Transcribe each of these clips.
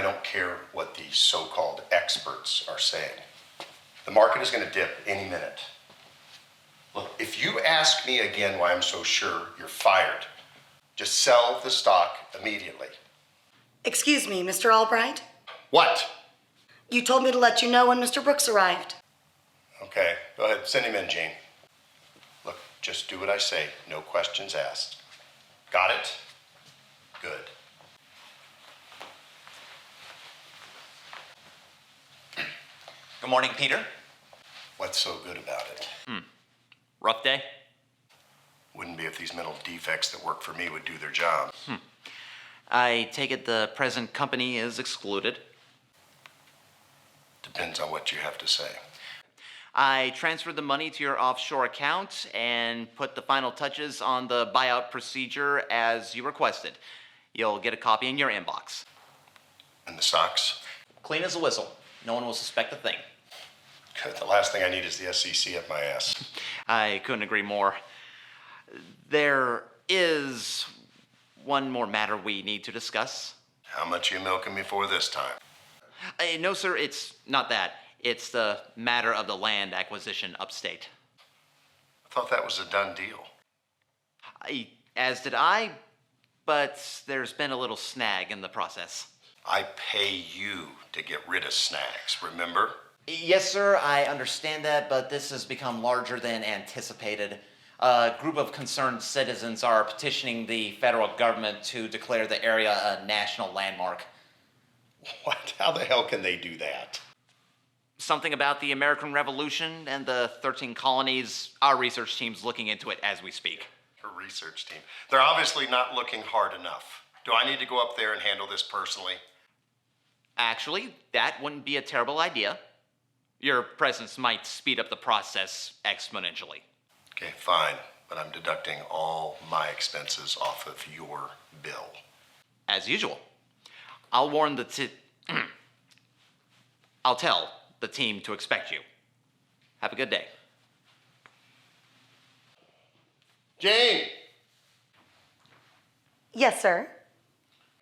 I don't care what these so-called experts are saying. The market is going to dip any minute. Look, if you ask me again why I'm so sure, you're fired. Just sell the stock immediately. Excuse me, Mr. Albright? What? You told me to let you know when Mr. Brooks arrived. Okay, go ahead. Send him in, Gene. Look, just do what I say. No questions asked. Got it? Good. Good morning, Peter. What's so good about it? Rough day? Wouldn't be if these mental defects that work for me would do their job. I take it the present company is excluded. Depends on what you have to say. I transferred the money to your offshore account and put the final touches on the buyout procedure as you requested. You'll get a copy in your inbox. And the socks? Clean as a whistle. No one will suspect a thing. Good. The last thing I need is the SEC up my ass. I couldn't agree more. There is one more matter we need to discuss. How much you milking me for this time? No, sir, it's not that. It's the matter of the land acquisition upstate. I thought that was a done deal. As did I, but there's been a little snag in the process. I pay you to get rid of snags, remember? Yes, sir, I understand that, but this has become larger than anticipated. A group of concerned citizens are petitioning the federal government to declare the area a national landmark. What? How the hell can they do that? Something about the American Revolution and the 13 colonies. Our research team's looking into it as we speak. Your research team. They're obviously not looking hard enough. Do I need to go up there and handle this personally? Actually, that wouldn't be a terrible idea. Your presence might speed up the process exponentially. Okay, fine, but I'm deducting all my expenses off of your bill. As usual. I'll warn I'll tell the team to expect you. Have a good day. Jane! Yes, sir.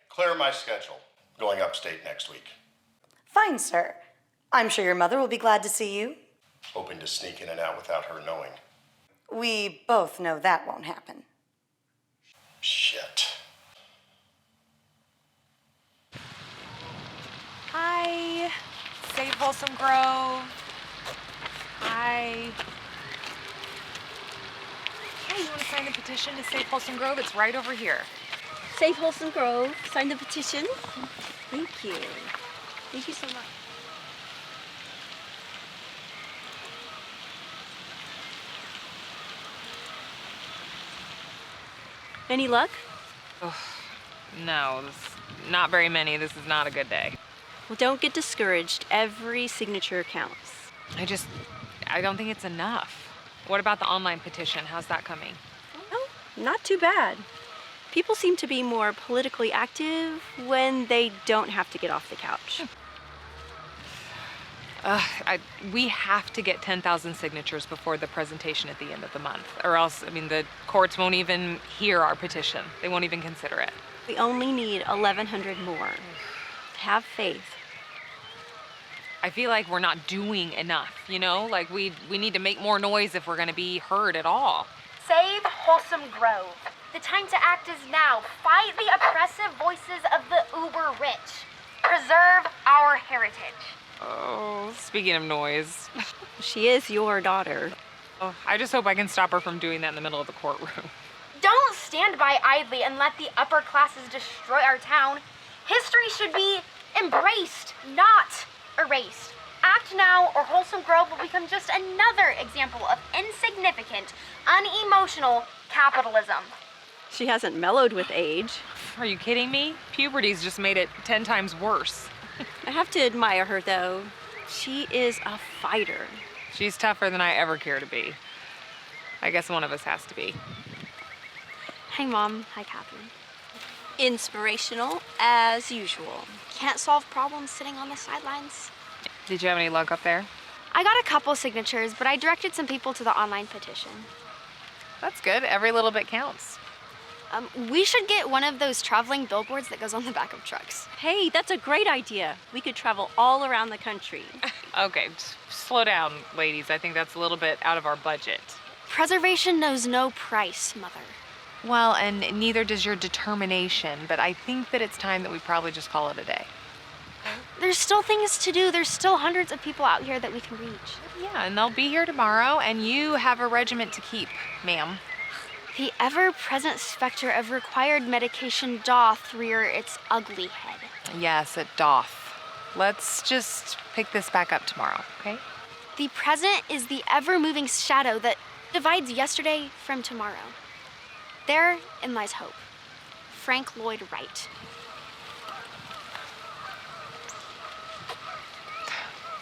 Clear my schedule. Going upstate next week. Fine, sir. I'm sure your mother will be glad to see you. Hoping to sneak in and out without her knowing. We both know that won't happen. Shit. Hi. Save Wholesome Grove. Hi. Hey, you want to sign the petition to save Wholesome Grove? It's right over here. Save Wholesome Grove, sign the petition. Thank you. Thank you so much. Any luck? No, not very many. This is not a good day. Well, don't get discouraged. Every signature counts. I don't think it's enough. What about the online petition? How's that coming? Oh, not too bad. People seem to be more politically active when they don't have to get off the couch. We have to get 10,000 signatures before the presentation at the end of the month, or else, the courts won't even hear our petition. They won't even consider it. We only need 1,100 more. Have faith. I feel like we're not doing enough, Like, we need to make more noise if we're going to be heard at all. Save Wholesome Grove. The time to act is now. Fight the oppressive voices of the uber-rich. Preserve our heritage. Oh, speaking of noise. She is your daughter. Oh, I just hope I can stop her from doing that in the middle of the courtroom. Don't stand by idly and let the upper classes destroy our town. History should be embraced, not erased. Act now or Wholesome Grove will become just another example of insignificant, unemotional capitalism. She hasn't mellowed with age. Are you kidding me? Puberty's just made it 10 times worse. I have to admire her, though. She is a fighter. She's tougher than I ever care to be. I guess one of us has to be. Hi, Mom. Hi, Catherine. Inspirational, as usual. Can't solve problems sitting on the sidelines. Did you have any luck up there? I got a couple signatures, but I directed some people to the online petition. That's good. Every little bit counts. We should get one of those traveling billboards that goes on the back of trucks. Hey, that's a great idea. We could travel all around the country. Okay, slow down, ladies. I think that's a little bit out of our budget. Preservation knows no price, Mother. Well, and neither does your determination, but I think that it's time that we probably just call it a day. There's still things to do. There's still hundreds of people out here that we can reach. Yeah, and they'll be here tomorrow, and you have a regiment to keep, ma'am. The ever-present specter of required medication doth rear its ugly head. Yes, it doth. Let's just pick this back up tomorrow, okay? The present is the ever-moving shadow that divides yesterday from tomorrow. Therein lies hope. Frank Lloyd Wright.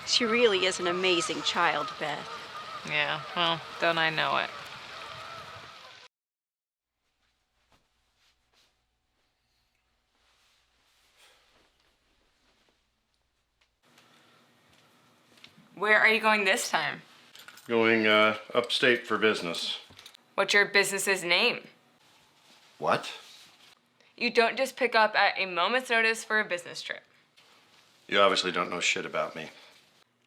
She really is an amazing child, Beth. Yeah, well, don't I know it. Where are you going this time? Going upstate for business. What's your business's name? What? You don't just pick up at a moment's notice for a business trip. You obviously don't know shit about me.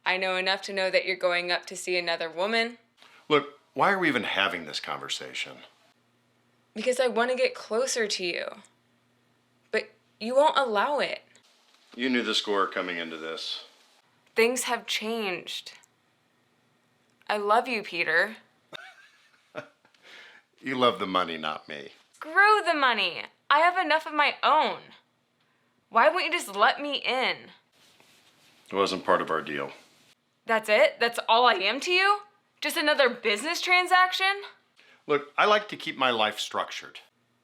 I know enough to know that you're going up to see another woman. Look, why are we even having this conversation? Because I want to get closer to you. But you won't allow it. You knew the score coming into this. Things have changed. I love you, Peter. You love the money, not me. Screw the money. I have enough of my own. Why won't you just let me in? It wasn't part of our deal. That's it? That's all I am to you? Just another business transaction? Look, I like to keep my life structured.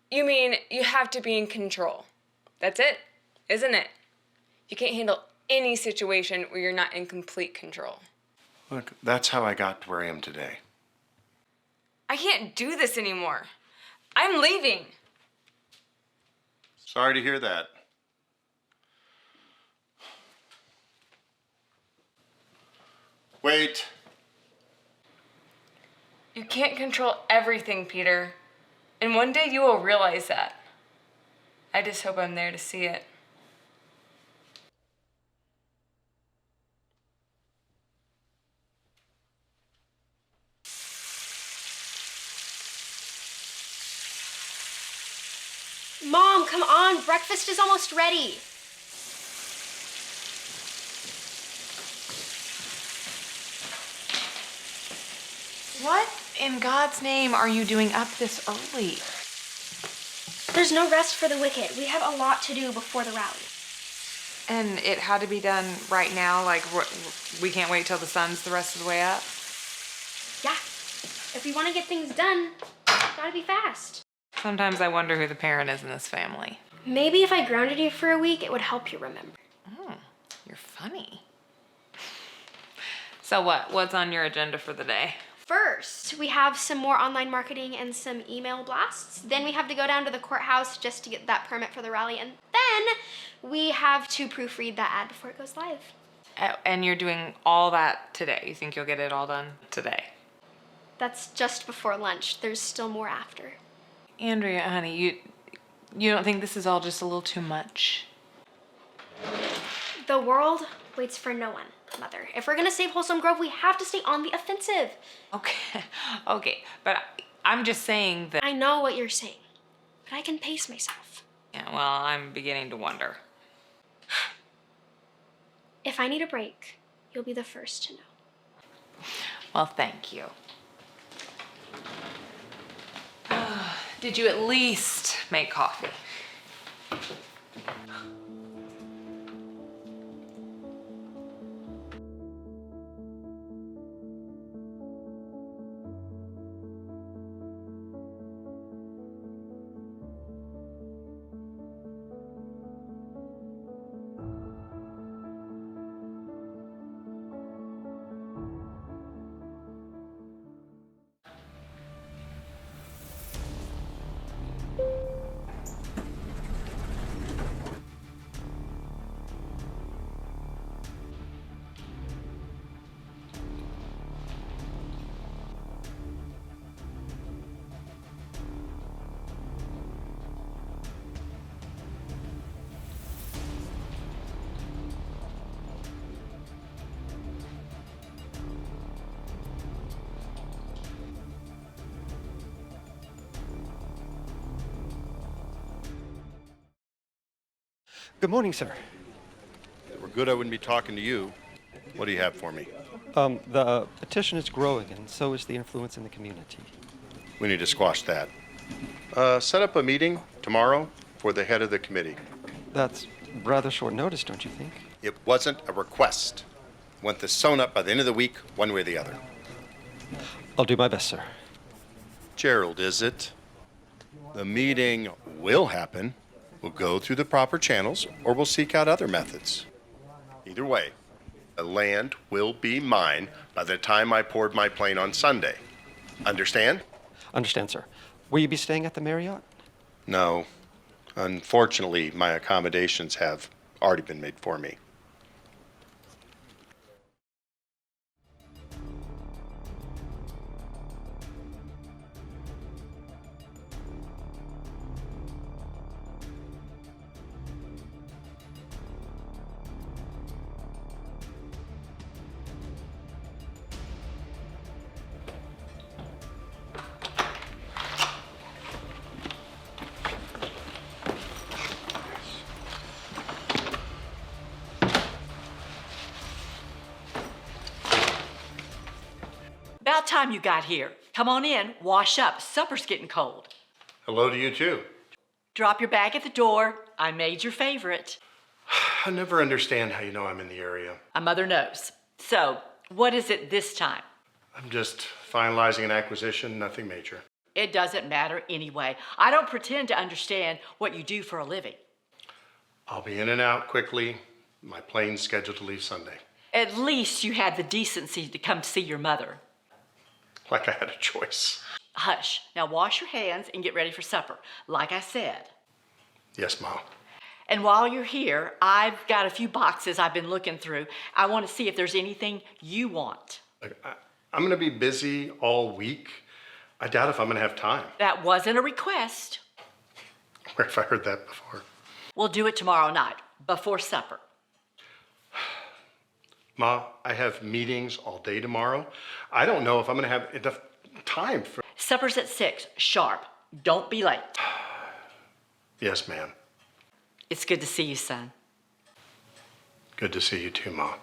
You mean you have to be in control? That's it, isn't it? You can't handle any situation where you're not in complete control. Look, that's how I got to where I am today. I can't do this anymore. I'm leaving. Sorry to hear that. Wait. You can't control everything, Peter. And one day you will realize that. I just hope I'm there to see it. Mom, come on. Breakfast is almost ready. What in God's name are you doing up this early? There's no rest for the wicked. We have a lot to do before the rally. And it had to be done right now? Like, we can't wait till the sun's the rest of the way up? Yeah. If we want to get things done, gotta be fast. Sometimes I wonder who the parent is in this family. Maybe if I grounded you for a week, it would help you remember. You're funny. So what's on your agenda for the day? First, we have some more online marketing and some email blasts. Then we have to go down to the courthouse just to get that permit for the rally. And then we have to proofread that ad before it goes live. And you're doing all that today? You think you'll get it all done today? That's just before lunch. There's still more after. Andrea, honey, you don't think this is all just a little too much? The world waits for no one, Mother. If we're gonna save Wholesome Grove, we have to stay on the offensive. Okay, but I'm just saying that... I know what you're saying, but I can pace myself. Yeah, well, I'm beginning to wonder. If I need a break, you'll be the first to know. Well, thank you. Did you at least make coffee? Good morning, sir. If it were good, I wouldn't be talking to you. What do you have for me? The petition is growing, and so is the influence in the community. We need to squash that. Set up a meeting tomorrow for the head of the committee. That's rather short notice, don't you think? It wasn't a request. Want this sewn up by the end of the week, one way or the other. I'll do my best, sir. Gerald, is it? The meeting will happen. We'll go through the proper channels, or we'll seek out other methods. Either way, the land will be mine by the time I poured my plane on Sunday. Understand? Understand, sir. Will you be staying at the Marriott? No. Unfortunately, my accommodations have already been made for me. About time you got here. Come on in, wash up. Supper's getting cold. Hello to you, too. Drop your bag at the door. I made your favorite. I never understand how you know I'm in the area. A mother knows. So, what is it this time? I'm just finalizing an acquisition, nothing major. It doesn't matter anyway. I don't pretend to understand what you do for a living. I'll be in and out quickly. My plane's scheduled to leave Sunday. At least you had the decency to come see your mother. Like I had a choice. Hush. Now wash your hands and get ready for supper, like I said. Yes, Mom. And while you're here, I've got a few boxes I've been looking through. I want to see if there's anything you want. Look, I'm going to be busy all week. I doubt if I'm going to have time. That wasn't a request. Where have I heard that before? We'll do it tomorrow night, before supper. Ma, I have meetings all day tomorrow. I don't know if I'm going to have enough time for... Supper's at 6, sharp. Don't be late. Yes, ma'am. It's good to see you, son. Good to see you too, Ma.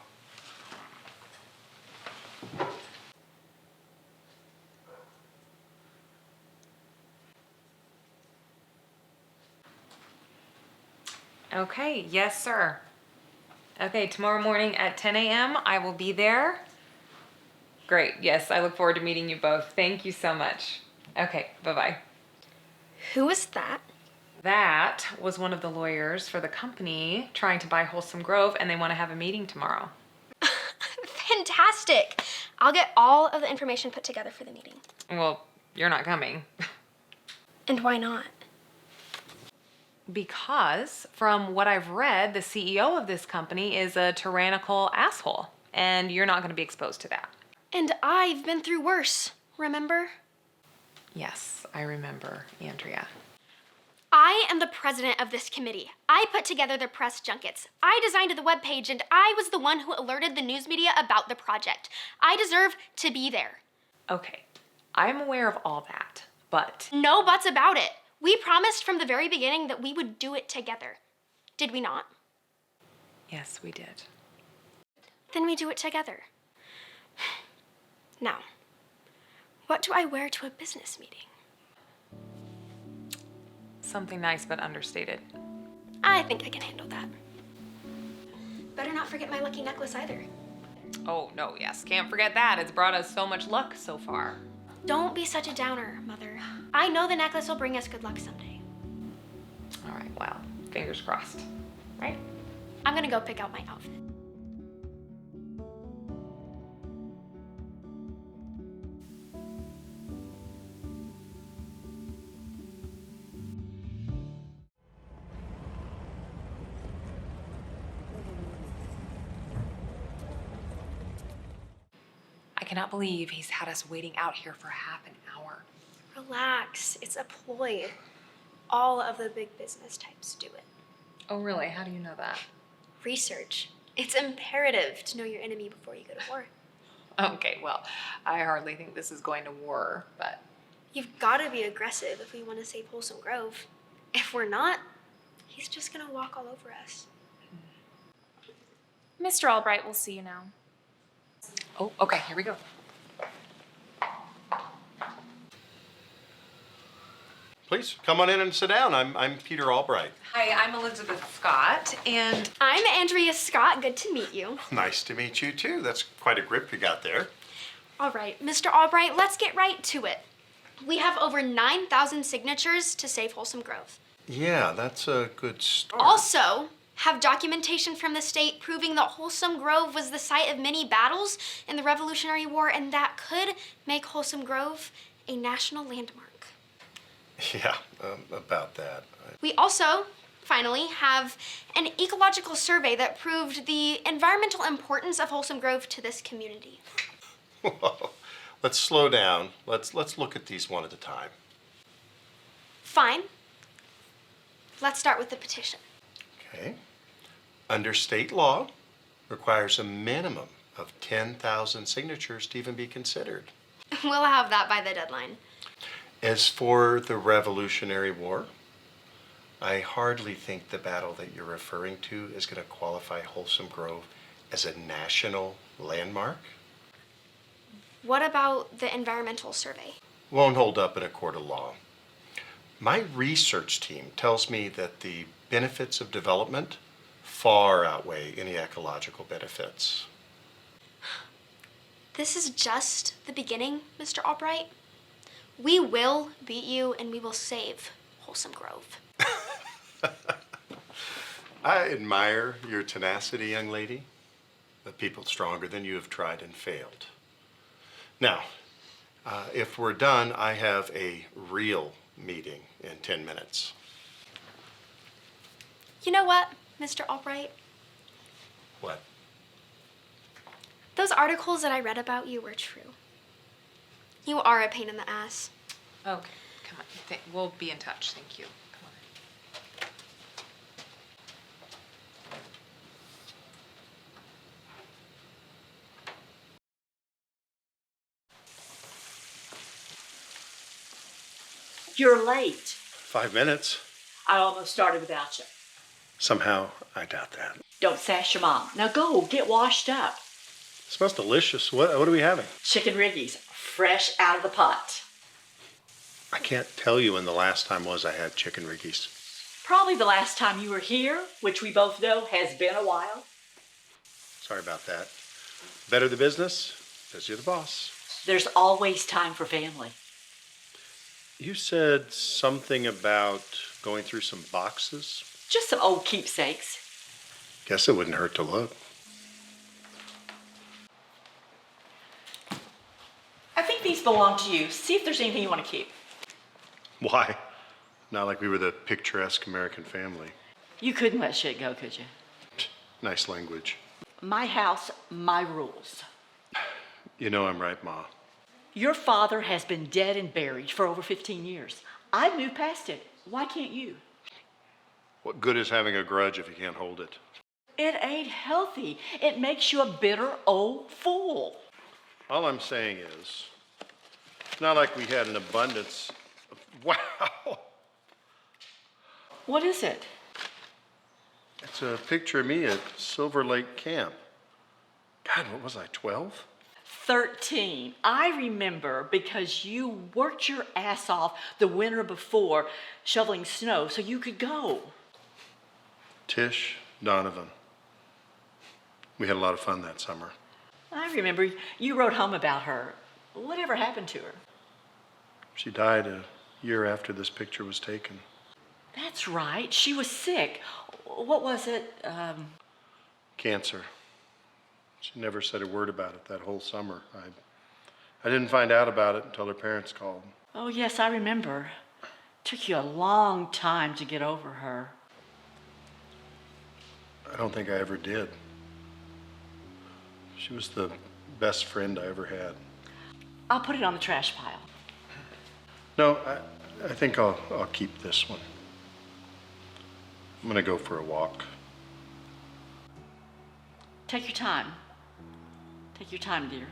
Okay, yes, sir. Okay, tomorrow morning at 10 a.m. I will be there. Great, yes, I look forward to meeting you both. Thank you so much. Okay, bye-bye. Who is that? That was one of the lawyers for the company trying to buy Wholesome Grove, and they want to have a meeting tomorrow. Fantastic. I'll get all of the information put together for the meeting. Well, you're not coming. And why not? Because from what I've read, the CEO of this company is a tyrannical asshole, and you're not going to be exposed to that. And I've been through worse, remember? Yes, I remember, Andrea. I am the president of this committee. I put together the press junkets. I designed the webpage, and I was the one who alerted the news media about the project. I deserve to be there. Okay, I'm aware of all that, but... No buts about it. We promised from the very beginning that we would do it together. Did we not? Yes, we did. Then we do it together. Now, what do I wear to a business meeting? Something nice but understated. I think I can handle that. Better not forget my lucky necklace either. Oh, no, yes, can't forget that. It's brought us so much luck so far. Don't be such a downer, Mother. I know the necklace will bring us good luck someday. All right, well, fingers crossed, right? I'm gonna go pick out my outfit. I cannot believe he's had us waiting out here for half an hour. Relax, it's a ploy. All of the big business types do it. Oh, really? How do you know that? Research. It's imperative to know your enemy before you go to war. Okay, well, I hardly think this is going to war, but... You've got to be aggressive if we want to save Wholesome Grove. If we're not, He's just gonna walk all over us. Mr. Albright will see you now. Oh, okay, here we go. Please, come on in and sit down. I'm Peter Albright. Hi, I'm Elizabeth Scott, and I'm Andrea Scott. Good to meet you. Nice to meet you, too. That's quite a grip you got there. All right, Mr. Albright, let's get right to it. We have over 9,000 signatures to save Wholesome Grove. Yeah, that's a good start. Also, have documentation from the state proving that Wholesome Grove was the site of many battles in the Revolutionary War, and that could make Wholesome Grove a national landmark. Yeah, about that. We also, finally, have an ecological survey that proved the environmental importance of Wholesome Grove to this community. Whoa. Let's slow down. Let's look at these one at a time. Fine. Let's start with the petition. Okay. Under state law, requires a minimum of 10,000 signatures to even be considered. We'll have that by the deadline. As for the Revolutionary War, I hardly think the battle that you're referring to is going to qualify Wholesome Grove as a national landmark. What about the environmental survey? Won't hold up in a court of law. My research team tells me that the benefits of development far outweigh any ecological benefits. This is just the beginning, Mr. Albright. We will beat you and we will save Wholesome Grove. I admire your tenacity, young lady. The people stronger than you have tried and failed. Now, if we're done, I have a real meeting in 10 minutes. You know what, Mr. Albright? What? Those articles that I read about you were true. You are a pain in the ass. okay, come on. We'll be in touch. Thank you. Come on. You're late. 5 minutes. I almost started without you. Somehow, I doubt that. Don't sass your mom. Now go, get washed up. Smells delicious. What are we having? Chicken riggies, fresh out of the pot. I can't tell you when the last time was I had chicken riggies. Probably the last time you were here, which we both know has been a while. Sorry about that. Better the business, because you're the boss. There's always time for family. You said something about going through some boxes. Just some old keepsakes. Guess it wouldn't hurt to look. I think these belong to you. See if there's anything you want to keep. Why? Not like we were the picturesque American family. You couldn't let shit go, could you? Nice language. My house, my rules. You know I'm right, Ma. Your father has been dead and buried for over 15 years. I've moved past it. Why can't you? What good is having a grudge if you can't hold it? It ain't healthy. It makes you a bitter old fool. All I'm saying is, it's not like we had an abundance of... Wow! What is it? It's a picture of me at Silver Lake Camp. God, what was I, 12? 13. I remember because you worked your ass off the winter before shoveling snow so you could go. Tish Donovan. We had a lot of fun that summer. I remember you wrote home about her. Whatever happened to her? She died a year after this picture was taken. That's right. She was sick. What was it? Cancer. She never said a word about it that whole summer. I didn't find out about it until her parents called. Oh, yes, I remember. Took you a long time to get over her. I don't think I ever did. She was the best friend I ever had. I'll put it on the trash pile. No, I think I'll keep this one. I'm gonna go for a walk. Take your time. Take your time, dear.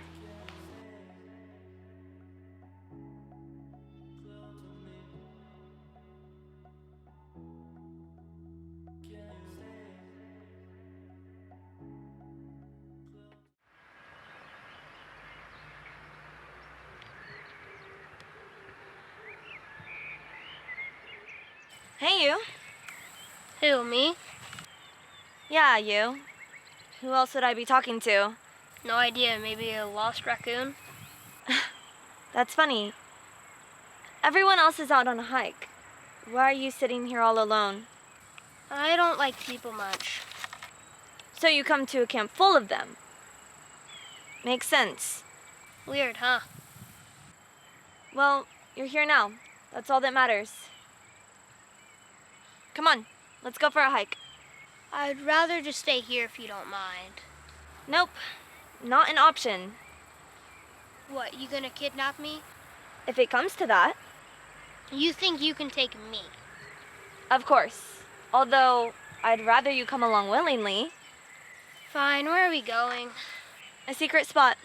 Hey, you. Who, me? Yeah, you. Who else would I be talking to? No idea, maybe a lost raccoon? That's funny. Everyone else is out on a hike. Why are you sitting here all alone? I don't like people much. So you come to a camp full of them. Makes sense. Weird, huh? Well, you're here now. That's all that matters. Come on, let's go for a hike. I'd rather just stay here if you don't mind. Nope, not an option. What, you gonna kidnap me? If it comes to that, You think you can take me? of course. Although, I'd rather you come along willingly. Fine, where are we going? A secret spot.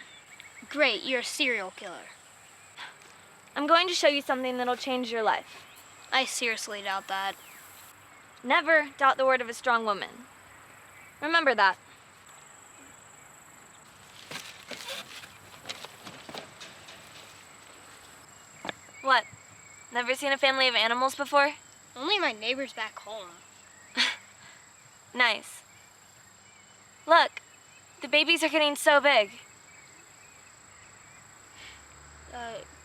Great, you're a serial killer. I'm going to show you something that'll change your life. I seriously doubt that. Never doubt the word of a strong woman. Remember that. What? Never seen a family of animals before? Only my neighbors back home. Nice. Look, the babies are getting so big.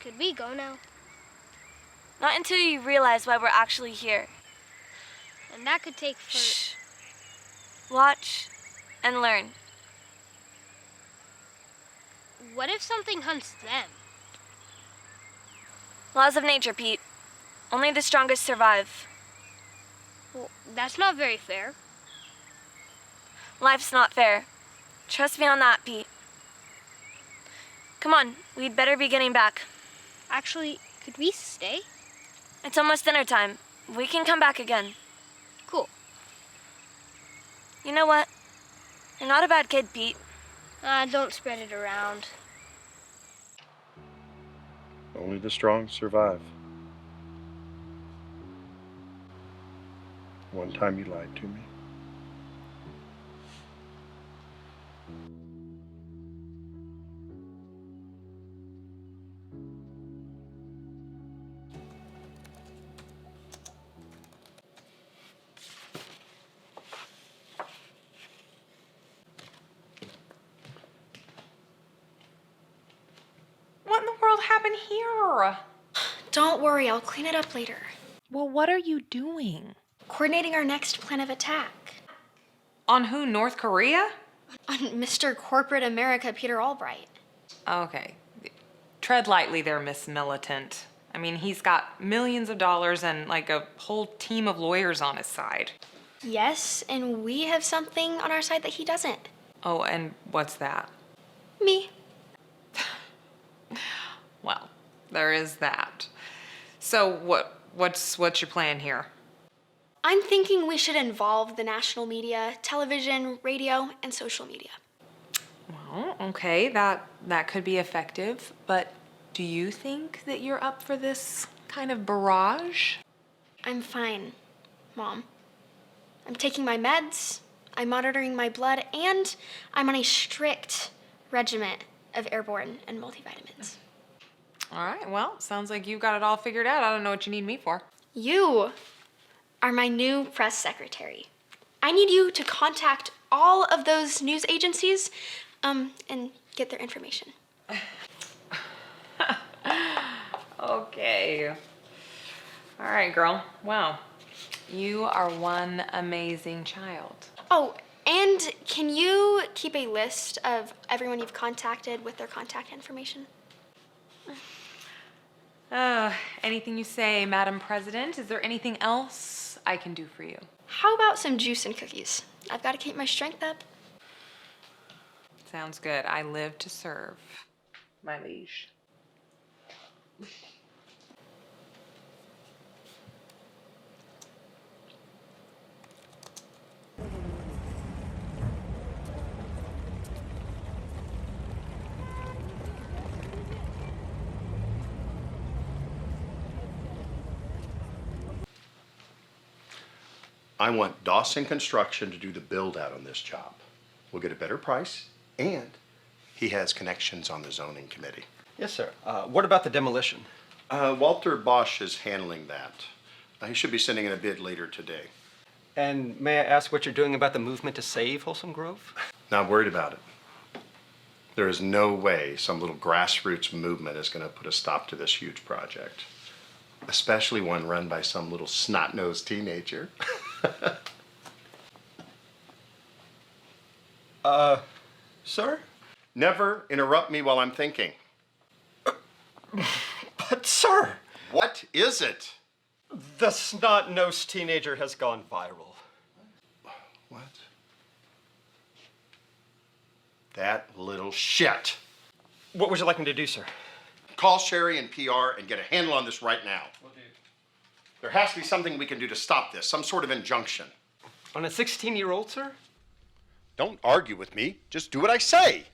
Could we go now? Not until you realize why we're actually here. And that could take for... Shh. Watch and learn. What if something hunts them? Laws of nature, Pete. Only the strongest survive. Well, that's not very fair. Life's not fair. Trust me on that, Pete. Come on, we'd better be getting back. Actually, could we stay? It's almost dinner time. We can come back again. Cool. You know what? You're not a bad kid, Pete. Don't spread it around. Only the strong survive. One time you lied to me. What in the world happened here? Don't worry, I'll clean it up later. Well, what are you doing? Coordinating our next plan of attack. On who, North Korea? On Mr. Corporate America, Peter Albright. Okay. Tread lightly there, Miss Militant. I mean, he's got millions of dollars and like a whole team of lawyers on his side. Yes, and we have something on our side that he doesn't. Oh, and what's that? Me. Well, there is that. So what's your plan here? I'm thinking we should involve the national media, television, radio, and social media. Well, okay, that could be effective, but do you think that you're up for this kind of barrage? I'm fine, Mom. I'm taking my meds, I'm monitoring my blood, and I'm on a strict regimen of airborne and multivitamins. All right, well, sounds like you've got it all figured out. I don't know what you need me for. You are my new press secretary. I need you to contact all of those news agencies and get their information. Okay. All right, girl. Wow. You are one amazing child. Oh, and can you keep a list of everyone you've contacted with their contact information? Anything you say, Madam President. Is there anything else I can do for you? How about some juice and cookies? I've got to keep my strength up. Sounds good. I live to serve, my liege. I want Dawson Construction to do the build out on this job. We'll get a better price, and he has connections on the zoning committee. Yes, sir. What about the demolition? Walter Bosch is handling that. He should be sending in a bid later today. And may I ask what you're doing about the movement to save Wholesome Grove? Not worried about it. There is no way some little grassroots movement is going to put a stop to this huge project, especially one run by some little snot-nosed teenager. Sir? Never interrupt me while I'm thinking. But, sir, What is it? the snot-nosed teenager has gone viral. What? That little shit. What would you like me to do, sir? Call Sherry and PR and get a handle on this right now. There has to be something we can do to stop this, some sort of injunction. On a 16-year-old, sir? Don't argue with me. Just do what I say.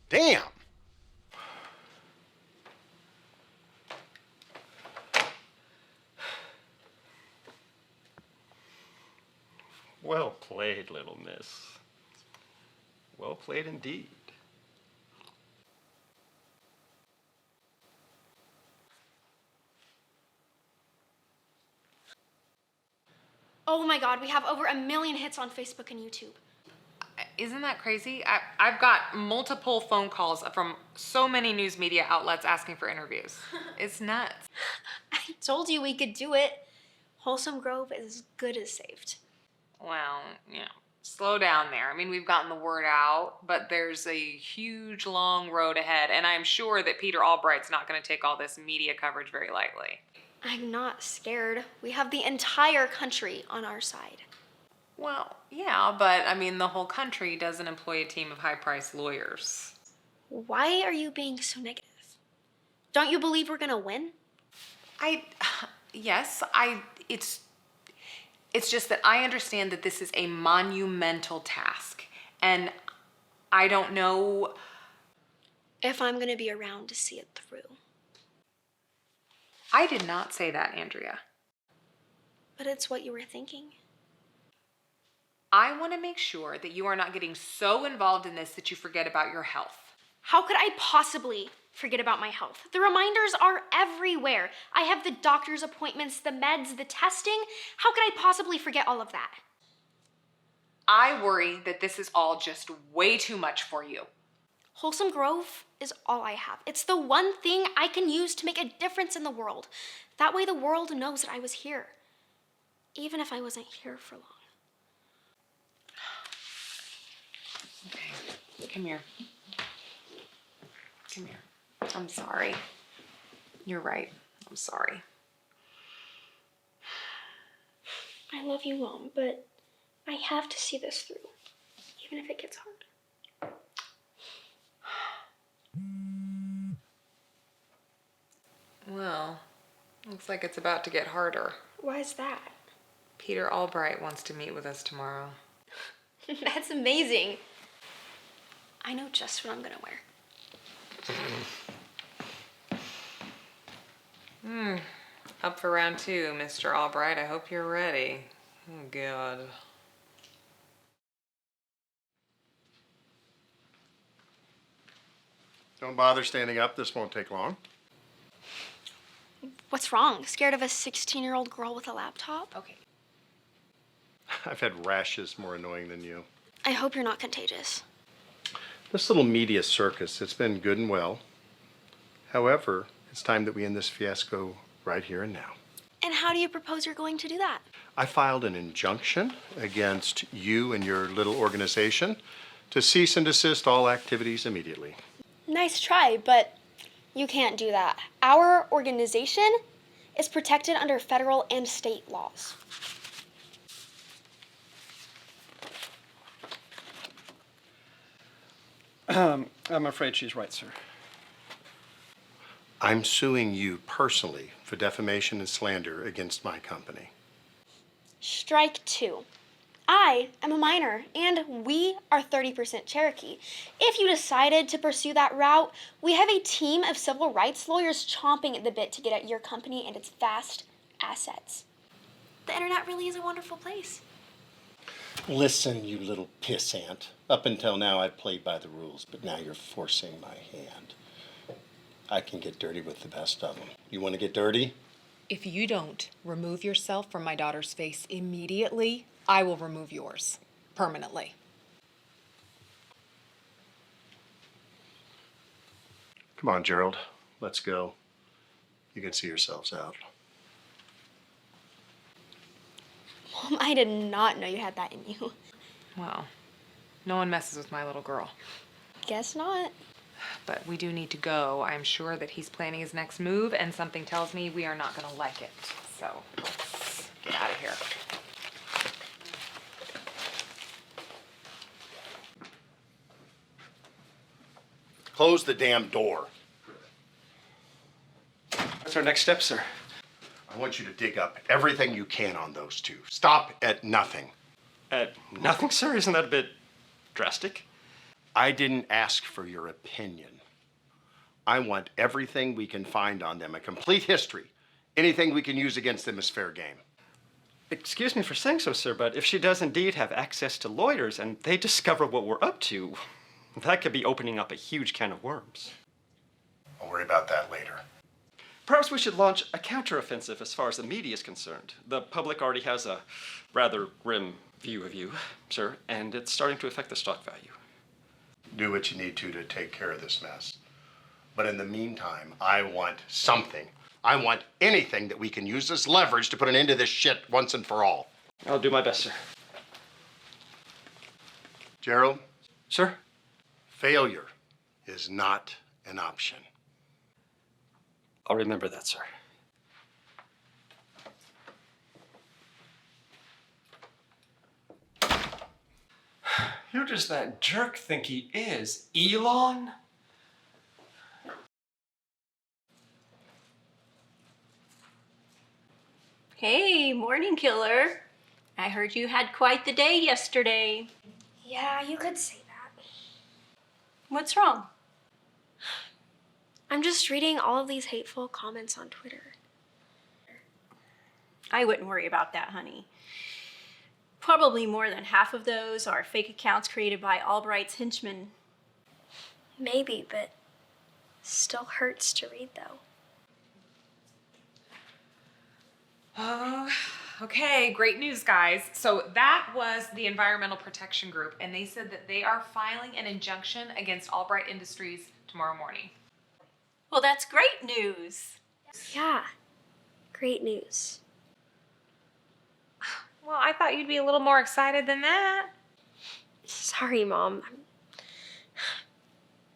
Damn. Well played, little miss. Well played indeed. Oh my God, we have over 1 million hits on Facebook and YouTube. Isn't that crazy? I've got multiple phone calls from so many news media outlets asking for interviews. It's nuts. I told you we could do it. Wholesome Grove is as good as saved. Well, slow down there. I mean, we've gotten the word out, but there's a huge, long road ahead, and I'm sure that Peter Albright's not going to take all this media coverage very lightly. I'm not scared. We have the entire country on our side. Well, yeah, but I mean, the whole country doesn't employ a team of high-priced lawyers. Why are you being so negative? Don't you believe we're gonna win? It's just that I understand that this is a monumental task, and I don't know If I'm gonna be around to see it through. I did not say that, Andrea. But it's what you were thinking. I want to make sure that you are not getting so involved in this that you forget about your health. How could I possibly forget about my health? The reminders are everywhere. I have the doctor's appointments, the meds, the testing. How could I possibly forget all of that? I worry that this is all just way too much for you. Wholesome Grove is all I have. It's the one thing I can use to make a difference in the world. That way the world knows that I was here, even if I wasn't here for long. Okay, come here. Come here. I'm sorry. You're right. I'm sorry. I love you, Mom, but I have to see this through, even if it gets hard. Well, looks like it's about to get harder. Why is that? Peter Albright wants to meet with us tomorrow. That's amazing. I know just what I'm gonna wear. Up for round 2, Mr. Albright. I hope you're ready. Oh, God. Don't bother standing up. This won't take long. What's wrong? Scared of a 16-year-old girl with a laptop? Okay. I've had rashes more annoying than you. I hope you're not contagious. This little media circus, it's been good and well. However, it's time that we end this fiasco right here and now. And how do you propose you're going to do that? I filed an injunction against you and your little organization to cease and desist all activities immediately. Nice try, but you can't do that. Our organization is protected under federal and state laws. I'm afraid she's right, sir. I'm suing you personally for defamation and slander against my company. Strike 2. I am a minor, and we are 30% Cherokee. If you decided to pursue that route, we have a team of civil rights lawyers chomping at the bit to get at your company and its vast assets. The internet really is a wonderful place. Listen, you little pissant. Up until now, I've played by the rules, but now you're forcing my hand. I can get dirty with the best of them. You want to get dirty? If you don't remove yourself from my daughter's face immediately, I will remove yours permanently. Come on, Gerald. Let's go. You can see yourselves out. Mom, I did not know you had that in you. Well, no one messes with my little girl. Guess not. But we do need to go. I'm sure that he's planning his next move, and something tells me we are not going to like it. So let's get out of here. Close the damn door. What's our next step, sir? I want you to dig up everything you can on those two. Stop at nothing. Nothing, sir? Isn't that a bit drastic? I didn't ask for your opinion. I want everything we can find on them, a complete history. Anything we can use against them is fair game. Excuse me for saying so, sir, but if she does indeed have access to lawyers and they discover what we're up to, that could be opening up a huge can of worms. I'll worry about that later. Perhaps we should launch a counteroffensive as far as the media is concerned. The public already has a rather grim view of you, sir, and it's starting to affect the stock value. Do what you need to take care of this mess. But in the meantime, I want something. I want anything that we can use as leverage to put an end to this shit once and for all. I'll do my best, sir. Gerald? Sir? Failure is not an option. I'll remember that, sir. Who does that jerk think he is? Elon? Hey, morning killer. I heard you had quite the day yesterday. Yeah, you could say that. What's wrong? I'm just reading all of these hateful comments on Twitter. I wouldn't worry about that, honey. Probably more than half of those are fake accounts created by Albright's henchmen. Maybe, but still hurts to read, though. Okay, great news, guys. So that was the Environmental Protection Group, and they said that they are filing an injunction against Albright Industries tomorrow morning. Well, that's great news. Yeah, great news. Well, I thought you'd be a little more excited than that. Sorry, Mom.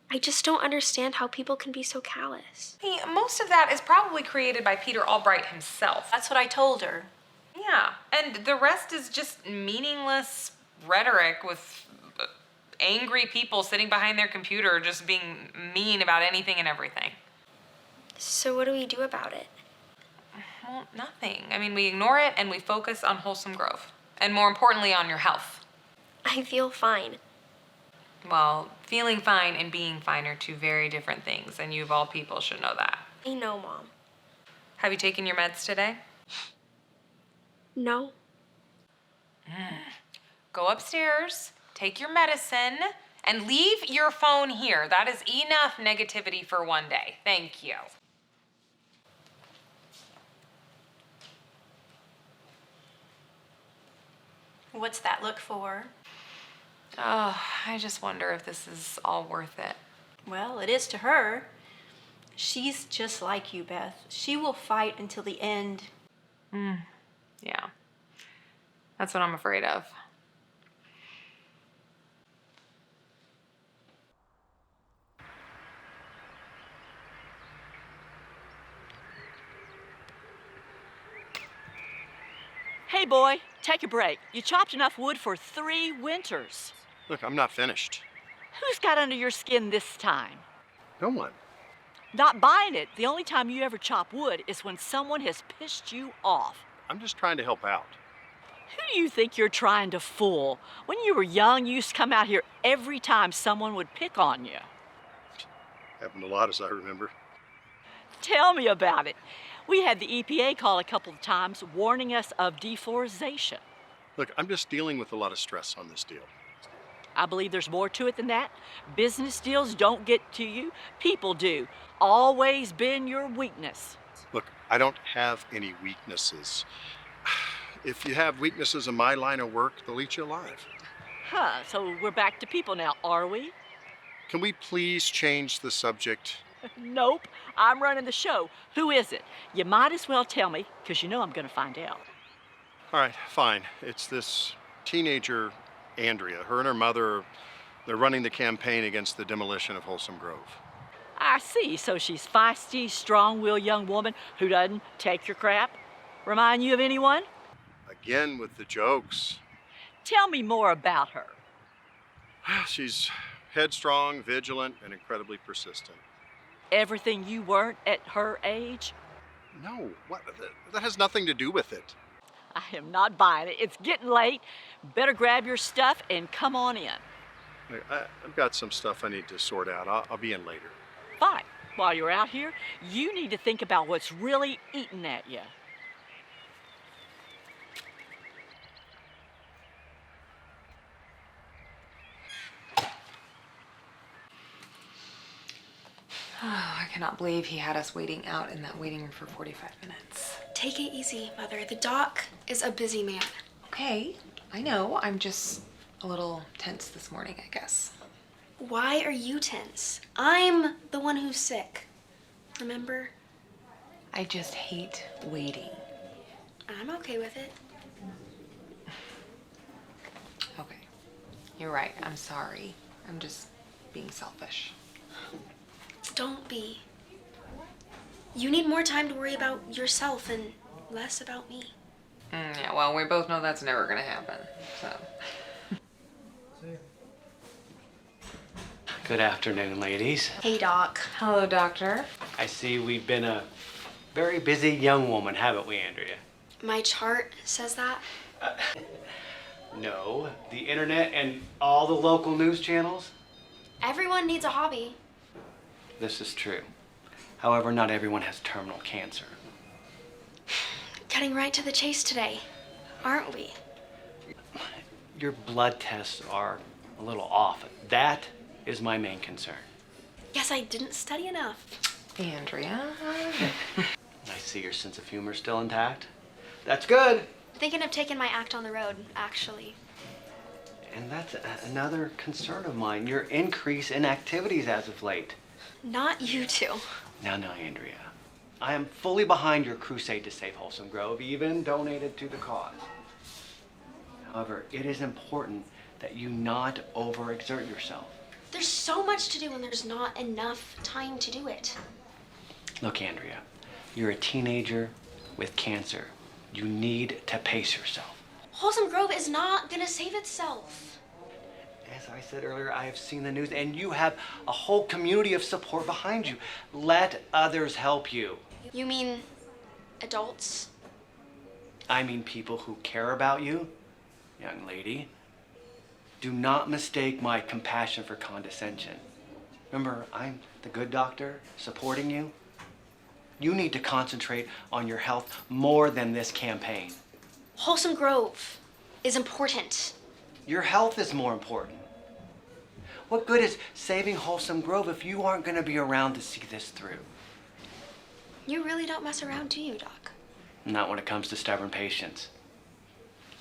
I just don't understand how people can be so callous. Hey, most of that is probably created by Peter Albright himself. That's what I told her. Yeah, and the rest is just meaningless rhetoric with angry people sitting behind their computer just being mean about anything and everything. So what do we do about it? Well, nothing. I mean, we ignore it and we focus on Wholesome Grove. And more importantly, on your health. I feel fine. Well, feeling fine and being fine are two very different things, and you of all people should know that. I know, Mom. Have you taken your meds today? No. Go upstairs, take your medicine, and leave your phone here. That is enough negativity for one day. Thank you. What's that look for? Oh, I just wonder if this is all worth it. Well, it is to her. She's just like you, Beth. She will fight until the end. Yeah. That's what I'm afraid of. Hey, boy, take a break. You chopped enough wood for 3 winters. Look, I'm not finished. Who's got under your skin this time? No one. Not buying it. The only time you ever chop wood is when someone has pissed you off. I'm just trying to help out. Who do you think you're trying to fool? When you were young, you used to come out here every time someone would pick on you. Happened a lot, as I remember. Tell me about it. We had the EPA call a couple of times warning us of deforestation. Look, I'm just dealing with a lot of stress on this deal. I believe there's more to it than that. Business deals don't get to you. People do. Always been your weakness. Look, I don't have any weaknesses. If you have weaknesses in my line of work, they'll eat you alive. Huh, so we're back to people now, are we? Can we please change the subject? Nope, I'm running the show. Who is it? You might as well tell me, because you know I'm going to find out. All right, fine. It's this teenager, Andrea. Her and her mother, they're running the campaign against the demolition of Wholesome Grove. I see, so she's feisty, strong-willed young woman who doesn't take your crap? Remind you of anyone? Again with the jokes. Tell me more about her. She's headstrong, vigilant, and incredibly persistent. Everything you weren't at her age? No, what? That has nothing to do with it. I am not buying it. It's getting late. Better grab your stuff and come on in. I've got some stuff I need to sort out. I'll be in later. Fine. While you're out here, you need to think about what's really eating at you. Oh, I cannot believe he had us waiting out in that waiting room for 45 minutes. Take it easy, Mother. The doc is a busy man. Okay, I know. I'm just a little tense this morning, I guess. Why are you tense? I'm the one who's sick. Remember? I just hate waiting. I'm okay with it. Okay, you're right. I'm sorry. I'm just being selfish. Don't be. You need more time to worry about yourself and less about me. Yeah, well, we both know that's never gonna happen, so. Good afternoon, ladies. Hey, Doc. Hello, doctor. I see we've been a very busy young woman, haven't we, Andrea? My chart says that. No, the internet and all the local news channels? Everyone needs a hobby. This is true. However, not everyone has terminal cancer. Cutting right to the chase today, aren't we? Your blood tests are a little off. That is my main concern. Guess I didn't study enough. Andrea? I see your sense of humor still intact. That's good. Thinking of taking my act on the road, actually. And that's another concern of mine, your increase in activities as of late. Not you two. No, Andrea. I am fully behind your crusade to save Wholesome Grove, even donated to the cause. However, it is important that you not overexert yourself. There's so much to do and there's not enough time to do it. Look, Andrea, you're a teenager with cancer. You need to pace yourself. Wholesome Grove is not gonna save itself. As I said earlier, I have seen the news, and you have a whole community of support behind you. Let others help you. You mean adults? I mean people who care about you. Young lady, do not mistake my compassion for condescension. Remember, I'm the good doctor supporting you. You need to concentrate on your health more than this campaign. Wholesome Grove is important. Your health is more important. What good is saving Wholesome Grove if you aren't going to be around to see this through? You really don't mess around, do you, Doc? Not when it comes to stubborn patients.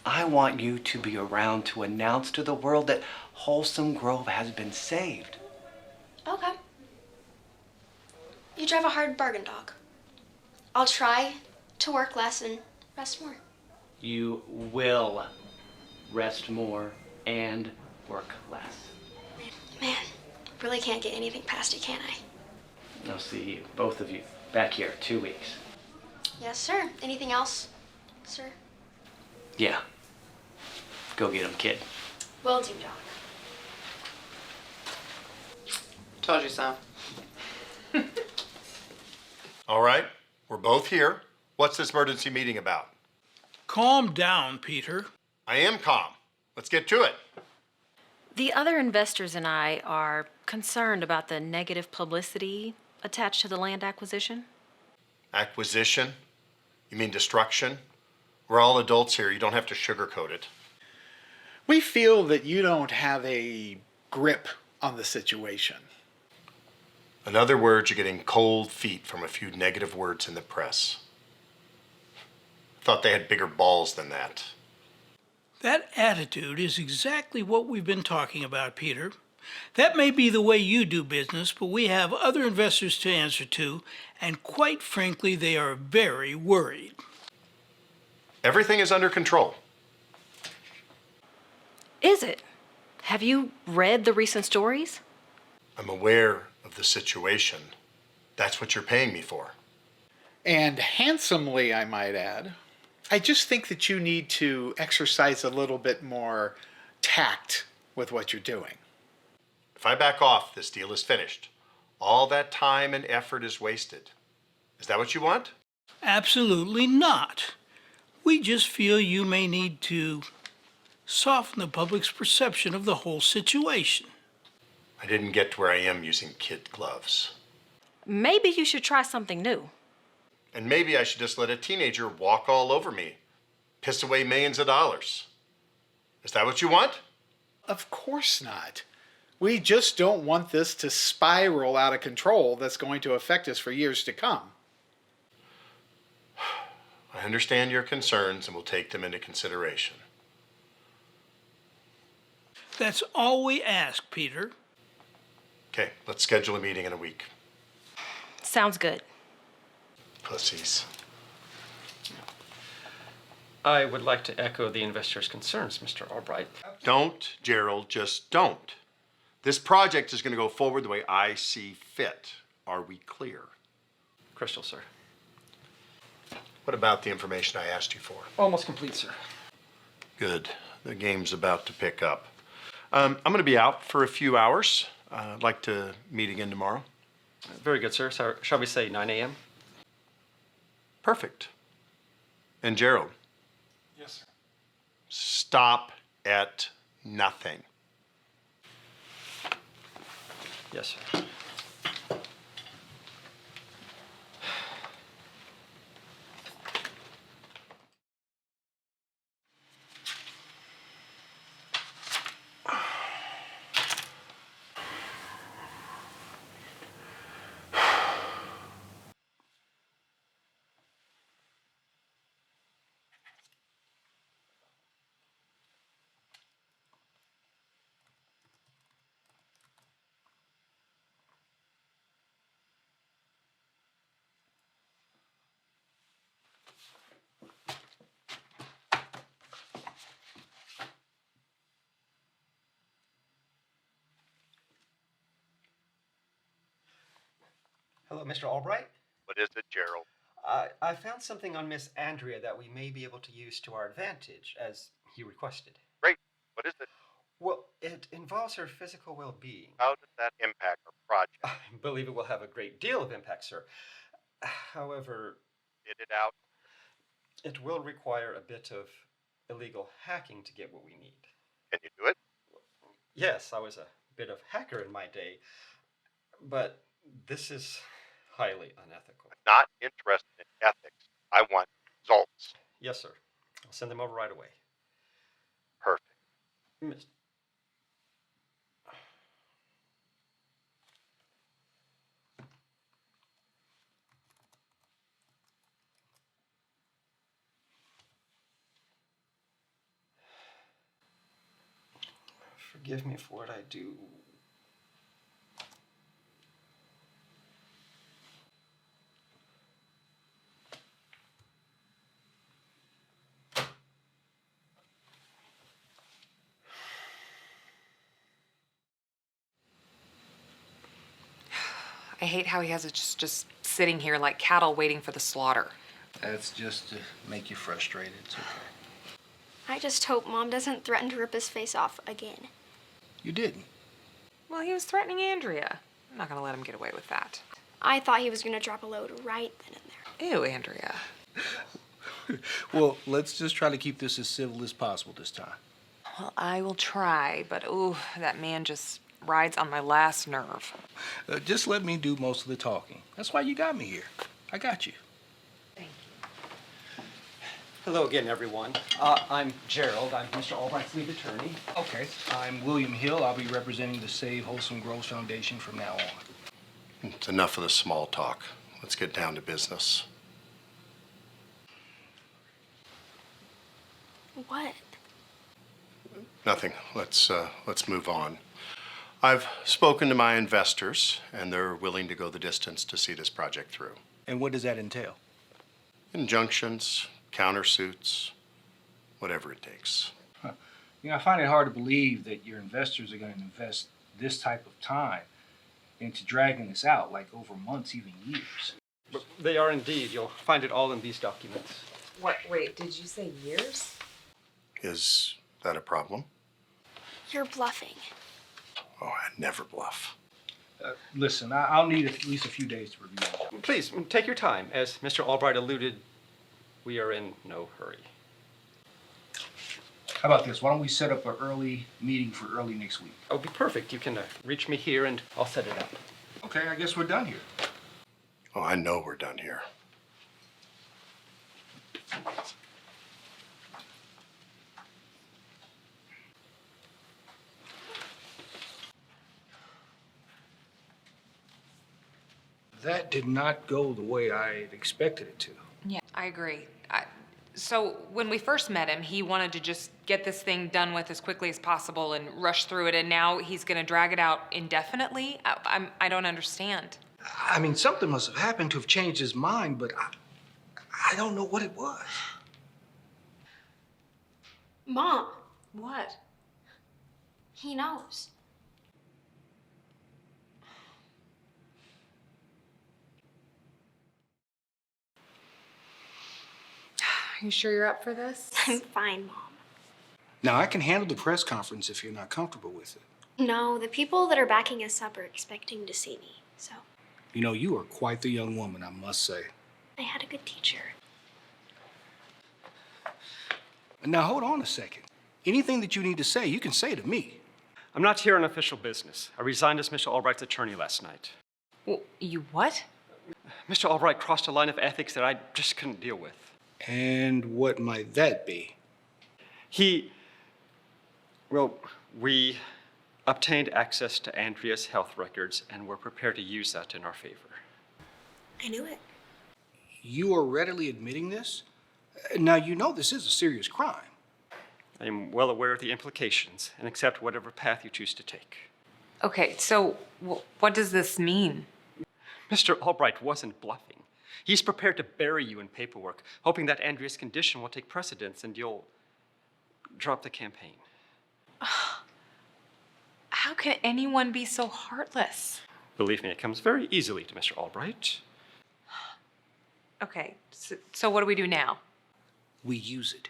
I want you to be around to announce to the world that Wholesome Grove has been saved. Okay. You drive a hard bargain, Doc. I'll try to work less and rest more. You will rest more and work less. Man, really can't get anything past it, can I? I'll see you, both of you, back here, 2 weeks. Yes, sir. Anything else, sir? Yeah. Go get him, kid. Will do, Doc. Told you so. All right, we're both here. What's this emergency meeting about? Calm down, Peter. I am calm. Let's get to it. The other investors and I are concerned about the negative publicity attached to the land acquisition. Acquisition? You mean destruction? We're all adults here. You don't have to sugarcoat it. We feel that you don't have a grip on the situation. In other words, you're getting cold feet from a few negative words in the press. Thought they had bigger balls than that. That attitude is exactly what we've been talking about, Peter. That may be the way you do business, but we have other investors to answer to, and quite frankly, they are very worried. Everything is under control. Is it? Have you read the recent stories? I'm aware of the situation. That's what you're paying me for. And handsomely, I might add. I just think that you need to exercise a little bit more tact with what you're doing. If I back off, this deal is finished. All that time and effort is wasted. Is that what you want? Absolutely not. We just feel you may need to soften the public's perception of the whole situation. I didn't get to where I am using kid gloves. Maybe you should try something new. And maybe I should just let a teenager walk all over me, piss away millions of dollars. Is that what you want? Of course not. We just don't want this to spiral out of control that's going to affect us for years to come. I understand your concerns and will take them into consideration. That's all we ask, Peter. Okay, let's schedule a meeting in a week. Sounds good. Pussies. I would like to echo the investors' concerns, Mr. Albright. Don't, Gerald, just don't. This project is going to go forward the way I see fit. Are we clear? Crystal, sir. What about the information I asked you for? Almost complete, sir. Good. The game's about to pick up. I'm going to be out for a few hours. I'd like to meet again tomorrow. Very good, sir. So, shall we say 9 a.m.? Perfect. And Gerald? Yes, sir. Stop at nothing. Yes, sir. Hello, Mr. Albright. What is it, Gerald? I found something on Miss Andrea that we may be able to use to our advantage, as he requested. Great. What is it? Well, it involves her physical well-being. How does that impact our project? I believe it will have a great deal of impact, sir. However, Get it out. it will require a bit of illegal hacking to get what we need. Can you do it? Yes, I was a bit of hacker in my day, but this is highly unethical. I'm not interested in ethics. I want results. Yes, sir. I'll send them over right away. Perfect. Miss- Forgive me for what I do. I hate how he has it just sitting here like cattle waiting for the slaughter. That's just to make you frustrated. It's okay. I just hope Mom doesn't threaten to rip his face off again. You didn't. Well, he was threatening Andrea. I'm not gonna let him get away with that. I thought he was gonna drop a load right then and there. Ew, Andrea. Well, let's just try to keep this as civil as possible this time. Well, I will try, but ooh, that man just rides on my last nerve. Just let me do most of the talking. That's why you got me here. I got you. Hello again, everyone. I'm Gerald. I'm Mr. Albright's lead attorney. Okay. I'm William Hill. I'll be representing the Save Wholesome Grove Foundation from now on. It's enough of the small talk. Let's get down to business. What? Nothing. Let's move on. I've spoken to my investors, and they're willing to go the distance to see this project through. And what does that entail? Injunctions, countersuits, whatever it takes. I find it hard to believe that your investors are going to invest this type of time into dragging this out, like over months, even years. But they are indeed. You'll find it all in these documents. What? Wait, did you say years? Is that a problem? You're bluffing. Oh, I'd never bluff. Listen, I'll need at least a few days to review it. Please, take your time. As Mr. Albright alluded, we are in no hurry. How about this? Why don't we set up an early meeting for early next week? Oh, be perfect. You can reach me here and I'll set it up. Okay, I guess we're done here. Oh, I know we're done here. That did not go the way I expected it to. Yeah, I agree. So when we first met him, he wanted to just get this thing done with as quickly as possible and rush through it, and now he's going to drag it out indefinitely? I don't understand. I mean, something must have happened to have changed his mind, but I don't know what it was. Mom, What? he knows. Are you sure you're up for this? I'm fine, Mom. Now, I can handle the press conference if you're not comfortable with it. No, the people that are backing us up are expecting to see me, so. You know, you are quite the young woman, I must say. I had a good teacher. Now, hold on a second. Anything that you need to say, you can say to me. I'm not here on official business. I resigned as Mr. Albright's attorney last night. Well, you what? Mr. Albright crossed a line of ethics that I just couldn't deal with. And what might that be? We obtained access to Andrea's health records and we're prepared to use that in our favor. I knew it. You are readily admitting this? Now, you know this is a serious crime. I am well aware of the implications and accept whatever path you choose to take. Okay, so what does this mean? Mr. Albright wasn't bluffing. He's prepared to bury you in paperwork, hoping that Andrea's condition will take precedence and you'll drop the campaign. How can anyone be so heartless? Believe me, it comes very easily to Mr. Albright. Okay, so what do we do now? We use it.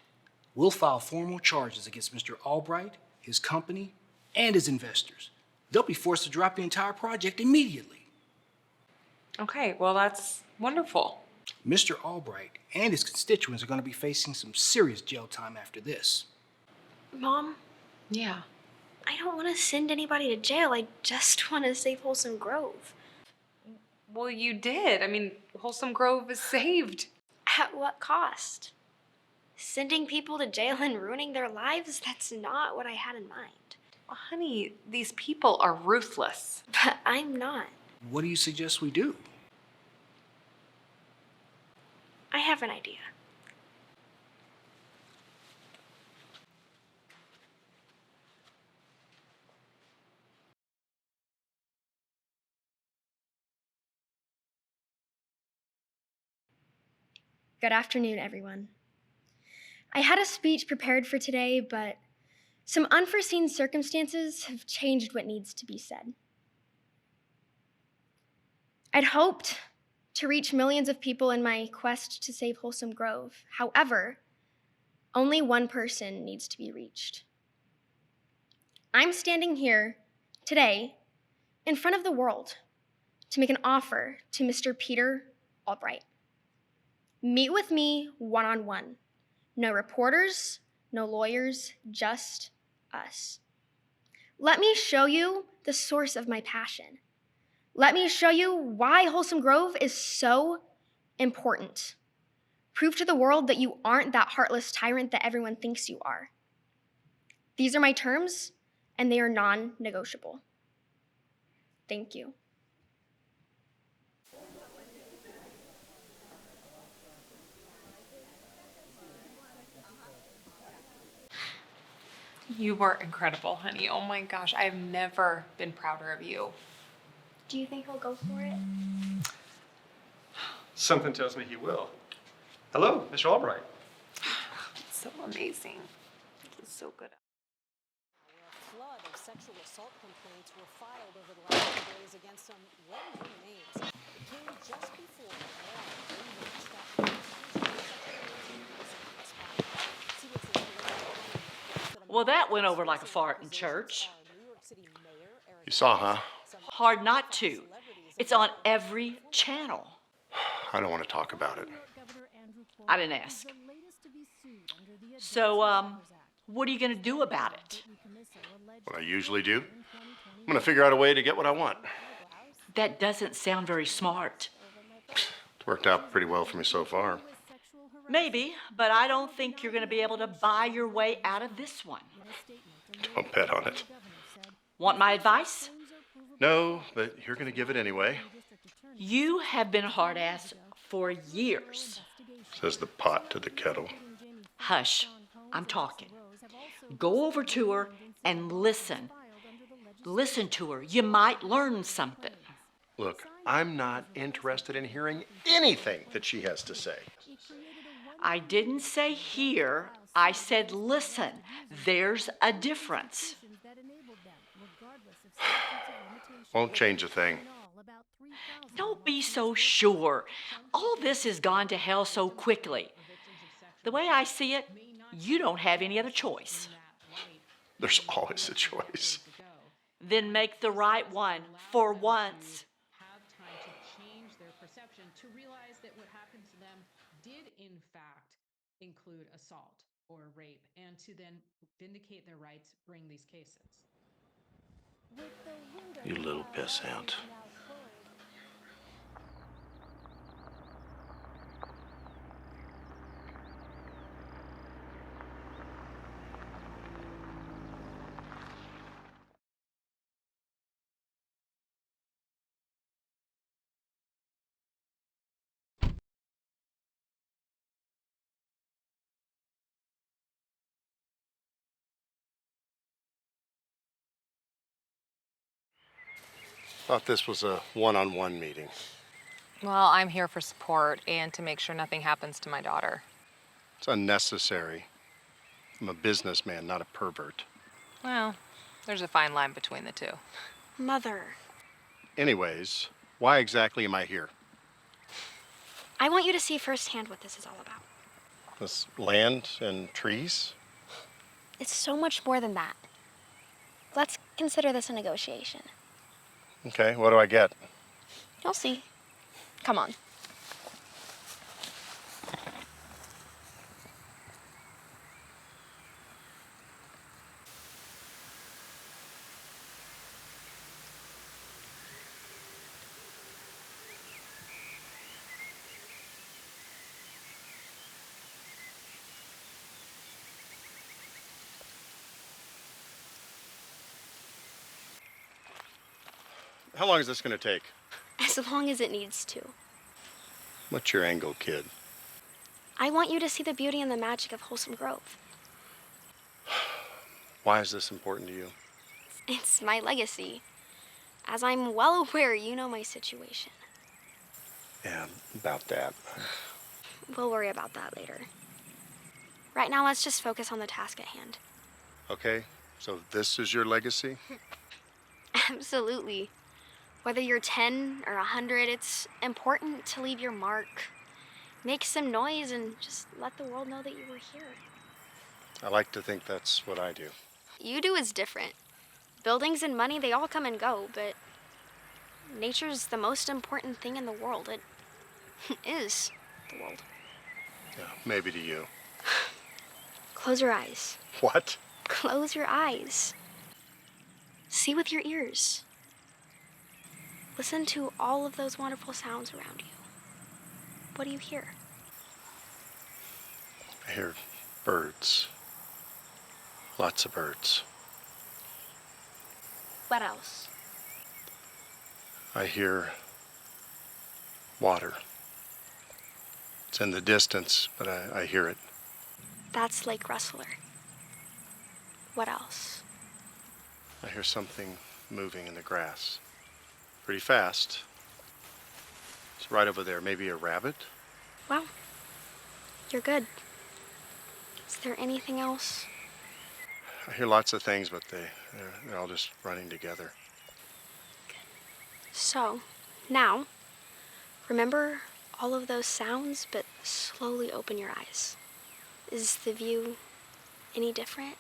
We'll file formal charges against Mr. Albright, his company, and his investors. They'll be forced to drop the entire project immediately. Okay, well, that's wonderful. Mr. Albright and his constituents are going to be facing some serious jail time after this. Mom, Yeah. I don't want to send anybody to jail. I just want to save Wholesome Grove. Well, you did. I mean, Wholesome Grove is saved. At what cost? Sending people to jail and ruining their lives? That's not what I had in mind. Well, honey, these people are ruthless. But I'm not. What do you suggest we do? I have an idea. Good afternoon, everyone. I had a speech prepared for today, but some unforeseen circumstances have changed what needs to be said. I'd hoped to reach millions of people in my quest to save Wholesome Grove. However, only one person needs to be reached. I'm standing here today in front of the world to make an offer to Mr. Peter Albright. Meet with me one-on-one. No reporters, no lawyers, just us. Let me show you the source of my passion. Let me show you why Wholesome Grove is so important. Prove to the world that you aren't that heartless tyrant that everyone thinks you are. These are my terms, and they are non-negotiable. Thank you. You were incredible, honey. Oh my gosh, I have never been prouder of you. Do you think he'll go for it? Something tells me he will. Hello, Mr. Albright. So amazing. This is so good. A flood of sexual assault complaints were filed over the last 2 days against some well-known names. It came just before the law Well, that went over like a fart in church. You saw, huh? Hard not to. It's on every channel. I don't want to talk about it. I didn't ask. So, what are you going to do about it? What I usually do, I'm going to figure out a way to get what I want. That doesn't sound very smart. It's worked out pretty well for me so far. Maybe, but I don't think you're going to be able to buy your way out of this one. Don't bet on it. Want my advice? No, but you're going to give it anyway, You have been a hard ass for years. says the pot to the kettle. Hush, I'm talking. Go over to her and listen. Listen to her. You might learn something. Look, I'm not interested in hearing anything that she has to say. I didn't say hear, I said listen. There's a difference. Won't change a thing. Don't be so sure. All this has gone to hell so quickly. The way I see it, you don't have any other choice. There's always a choice. Then make the right one for once. have time to change their perception, to realize that what happened to them did in fact include assault or rape, and to then vindicate their rights, bring these cases. You little pissant. Thought this was a one-on-one meeting. Well, I'm here for support and to make sure nothing happens to my daughter. It's unnecessary. I'm a businessman, not a pervert. Well, there's a fine line between the two. Mother, Anyways, why exactly am I here? I want you to see firsthand what this is all about. This land and trees? It's so much more than that. Let's consider this a negotiation. Okay, what do I get? You'll see. Come on. How long is this going to take? As long as it needs to. What's your angle, kid? I want you to see the beauty and the magic of Wholesome Grove. Why is this important to you? It's my legacy. As I'm well aware, you know my situation. Yeah, about that. We'll worry about that later. Right now, let's just focus on the task at hand. Okay, so this is your legacy? Absolutely. Whether you're 10 or 100, it's important to leave your mark. Make some noise and just let the world know that you were here. I like to think that's what I do. You do is different. Buildings and money, they all come and go, but nature's the most important thing in the world. It is the world. Yeah, maybe to you. Close your eyes. What? Close your eyes. See with your ears. Listen to all of those wonderful sounds around you. What do you hear? I hear birds. Lots of birds. What else? I hear water. It's in the distance, but I hear it. That's Lake Rustler. What else? I hear something moving in the grass. Pretty fast. It's right over there. Maybe a rabbit? Well, you're good. Is there anything else? I hear lots of things, but they're all just running together. So, now, remember all of those sounds, but slowly open your eyes. Is the view any different?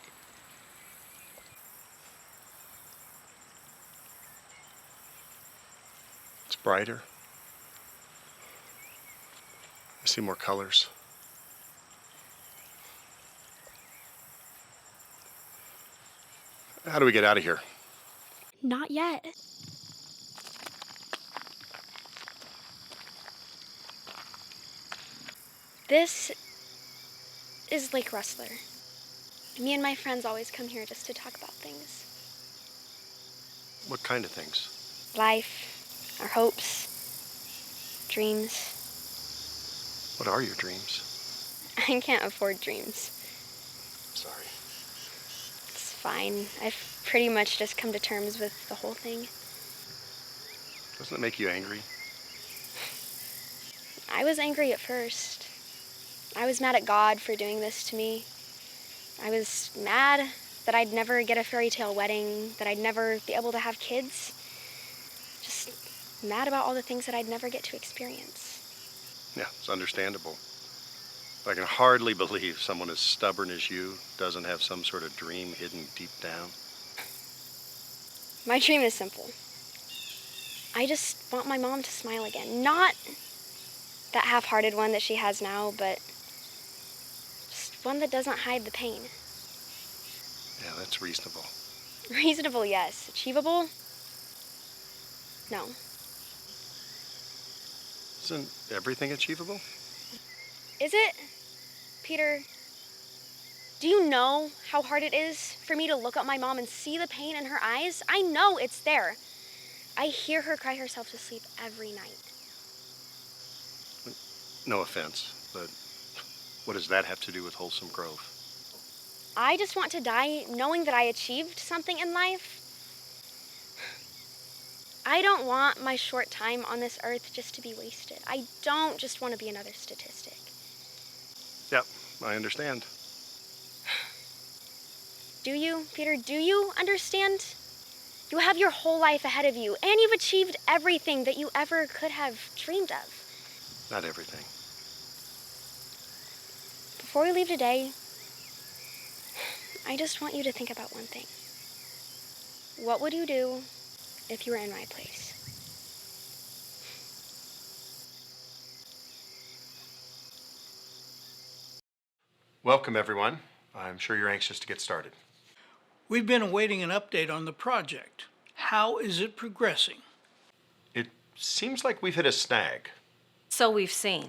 It's brighter. I see more colors. How do we get out of here? Not yet. This is Lake Rustler. Me and my friends always come here just to talk about things. What kind of things? Life, our hopes, dreams. What are your dreams? I can't afford dreams. Sorry. It's fine. I've pretty much just come to terms with the whole thing. Doesn't it make you angry? I was angry at first. I was mad at God for doing this to me. I was mad that I'd never get a fairy tale wedding, that I'd never be able to have kids. Just mad about all the things that I'd never get to experience. Yeah, it's understandable. But I can hardly believe someone as stubborn as you doesn't have some sort of dream hidden deep down. My dream is simple. I just want my mom to smile again. Not that half-hearted one that she has now, but just one that doesn't hide the pain. Yeah, that's reasonable. Reasonable, yes. Achievable? No. Isn't everything achievable? Is it? Peter, do you know how hard it is for me to look at my mom and see the pain in her eyes? I know it's there. I hear her cry herself to sleep every night. No offense, but what does that have to do with Wholesome Grove? I just want to die knowing that I achieved something in life. I don't want my short time on this earth just to be wasted. I don't just want to be another statistic. Yep, I understand. Do you, Peter? Do you understand? You have your whole life ahead of you, and you've achieved everything that you ever could have dreamed of. Not everything. Before we leave today, I just want you to think about one thing. What would you do if you were in my place? Welcome, everyone. I'm sure you're anxious to get started. We've been awaiting an update on the project. How is it progressing? It seems like we've hit a snag. So we've seen.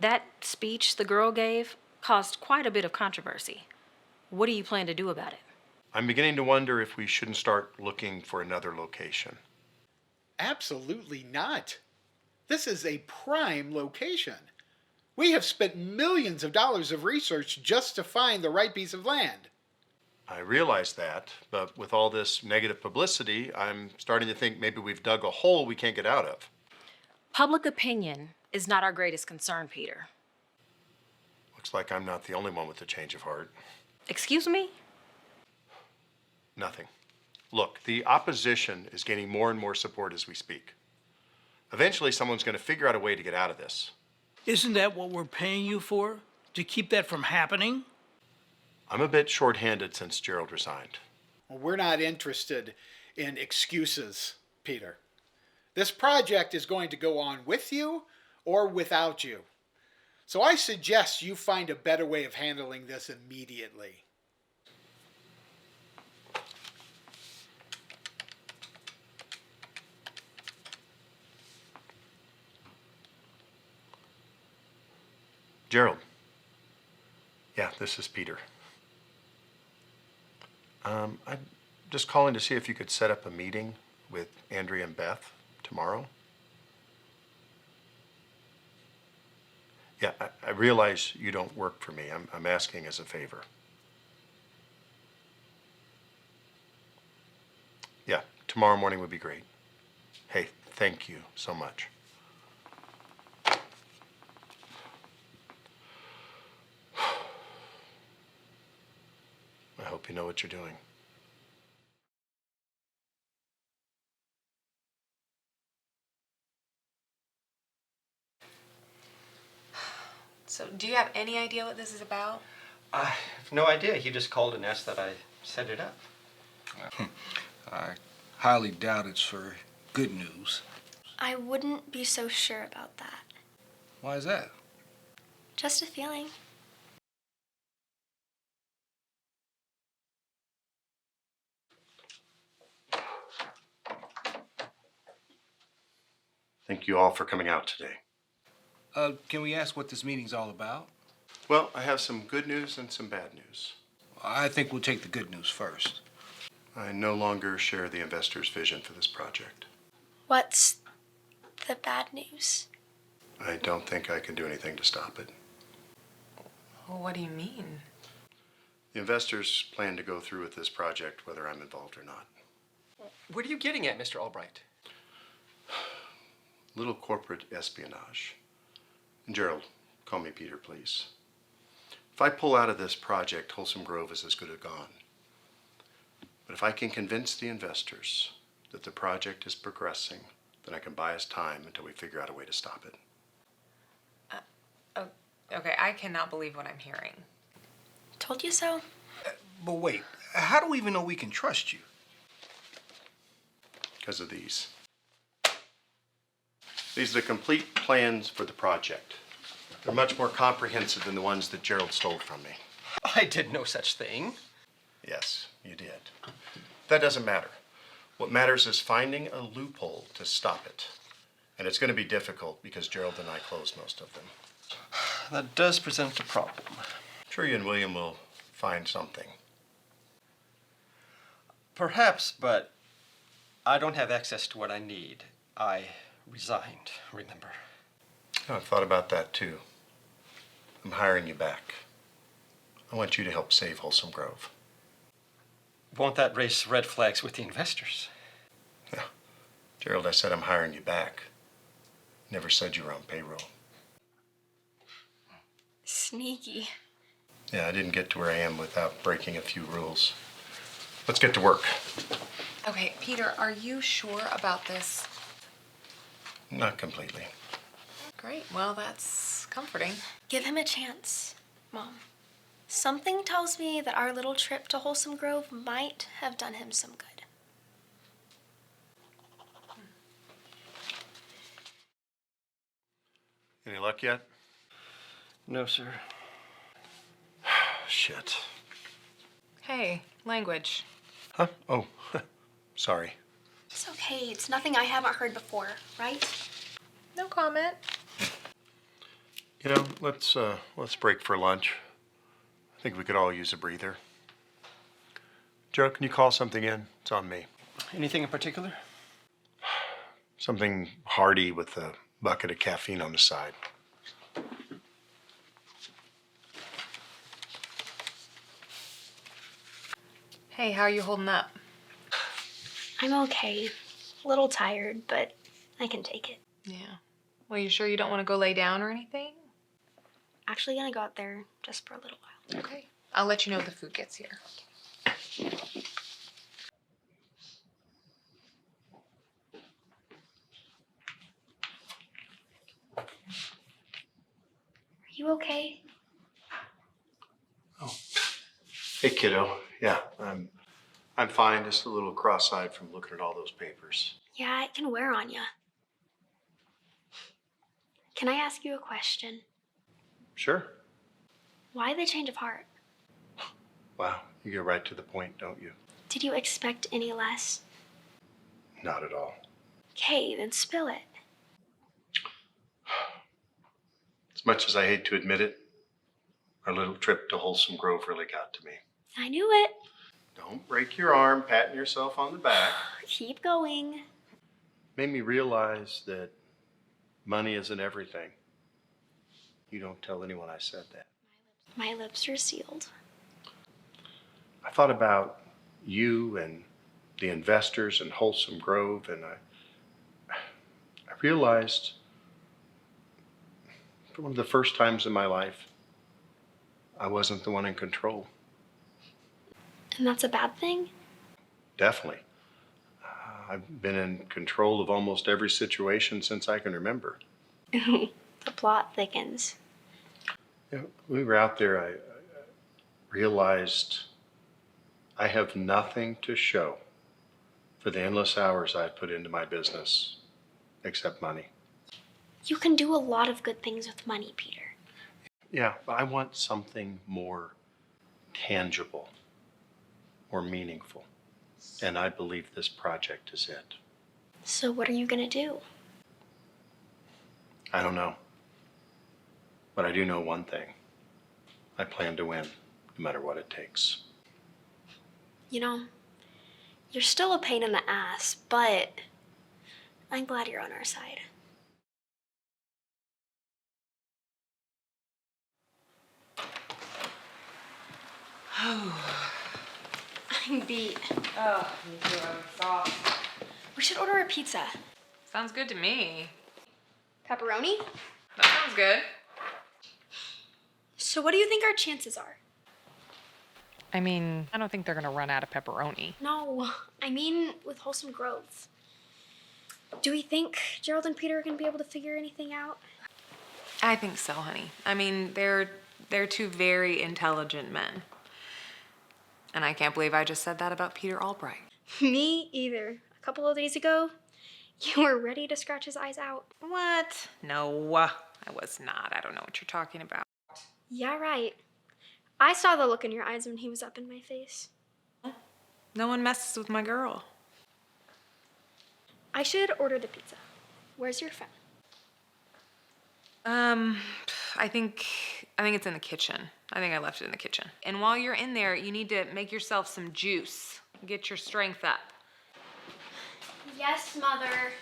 That speech the girl gave caused quite a bit of controversy. What do you plan to do about it? I'm beginning to wonder if we shouldn't start looking for another location. Absolutely not. This is a prime location. We have spent millions of dollars of research just to find the right piece of land. I realize that, but with all this negative publicity, I'm starting to think maybe we've dug a hole we can't get out of. Public opinion is not our greatest concern, Peter. Looks like I'm not the only one with a change of heart. Excuse me? Nothing. Look, the opposition is gaining more and more support as we speak. Eventually, someone's going to figure out a way to get out of this. Isn't that what we're paying you for? To keep that from happening? I'm a bit short-handed since Gerald resigned. Well, we're not interested in excuses, Peter. This project is going to go on with you or without you. So I suggest you find a better way of handling this immediately. Gerald. Yeah, this is Peter. I'm just calling to see if you could set up a meeting with Andrea and Beth tomorrow. Yeah, I realize you don't work for me. I'm asking as a favor. Tomorrow morning would be great. Hey, thank you so much. I hope you know what you're doing. So, do you have any idea what this is about? I have no idea. He just called and asked that I set it up. I highly doubt it's for good news. I wouldn't be so sure about that. Why is that? Just a feeling. Thank you all for coming out today. Can we ask what this meeting's all about? Well, I have some good news and some bad news. I think we'll take the good news first. I no longer share the investors' vision for this project. What's the bad news? I don't think I can do anything to stop it. Well, what do you mean? The investors plan to go through with this project whether I'm involved or not. What are you getting at, Mr. Albright? Little corporate espionage. And Gerald, call me Peter, please. If I pull out of this project, Wholesome Grove is as good as gone. But if I can convince the investors that the project is progressing, then I can buy us time until we figure out a way to stop it. Okay, I cannot believe what I'm hearing. Told you so. But wait, how do we even know we can trust you? Because of these. These are the complete plans for the project. They're much more comprehensive than the ones that Gerald stole from me. I did no such thing. Yes, you did. That doesn't matter. What matters is finding a loophole to stop it. And it's going to be difficult because Gerald and I closed most of them. That does present a problem. I'm sure you and William will find something. Perhaps, but I don't have access to what I need. I resigned, remember? I've thought about that too. I'm hiring you back. I want you to help save Wholesome Grove. Won't that raise red flags with the investors? Yeah. Gerald, I said I'm hiring you back. Never said you were on payroll. Sneaky. Yeah, I didn't get to where I am without breaking a few rules. Let's get to work. Okay, Peter, are you sure about this? Not completely. Great, well, that's comforting. Give him a chance, Mom. Something tells me that our little trip to Wholesome Grove might have done him some good. Any luck yet? No, sir. Shit. Hey, language. Huh? Oh, sorry. It's okay. It's nothing I haven't heard before, right? No comment. You know, let's break for lunch. I think we could all use a breather. Joe, can you call something in? It's on me. Anything in particular? Something hearty with a bucket of caffeine on the side. Hey, how are you holding up? I'm okay. A little tired, but I can take it. Yeah. Well, you sure you don't want to go lay down or anything? Actually gonna go out there just for a little while. Okay. I'll let you know if the food gets here. Are you okay? Hey, kiddo. Yeah, I'm fine. Just a little cross-eyed from looking at all those papers. Yeah, it can wear on ya. Can I ask you a question? Sure. Why the change of heart? Wow, you get right to the point, don't you? Did you expect any less? Not at all. Okay, then spill it. As much as I hate to admit it, our little trip to Wholesome Grove really got to me. I knew it. Don't break your arm patting yourself on the back. Keep going. Made me realize that money isn't everything. You don't tell anyone I said that. My lips are sealed. I thought about you and the investors in Wholesome Grove, and I realized for one of the first times in my life, I wasn't the one in control. And that's a bad thing? Definitely. I've been in control of almost every situation since I can remember. The plot thickens. You know, we were out there, I realized I have nothing to show for the endless hours I've put into my business except money. You can do a lot of good things with money, Peter. Yeah, but I want something more tangible, more meaningful. And I believe this project is it. So what are you gonna do? I don't know. But I do know one thing. I plan to win, no matter what it takes. You know, you're still a pain in the ass, but I'm glad you're on our side. I'm beat. Oh, me too. I'm exhausted. We should order a pizza. Sounds good to me. Pepperoni? That sounds good. So what do you think our chances are? I mean, I don't think they're gonna run out of pepperoni. No, I mean with Wholesome Grove. Do we think Gerald and Peter are gonna be able to figure anything out? I think so, honey. I mean, they're two very intelligent men. And I can't believe I just said that about Peter Albright. Me either. A couple of days ago, you were ready to scratch his eyes out. What? No, I was not. I don't know what you're talking about. Yeah, right. I saw the look in your eyes when he was up in my face. No one messes with my girl. I should order the pizza. Where's your phone? I think it's in the kitchen. I think I left it in the kitchen. And while you're in there, you need to make yourself some juice. Get your strength up. Yes, Mother.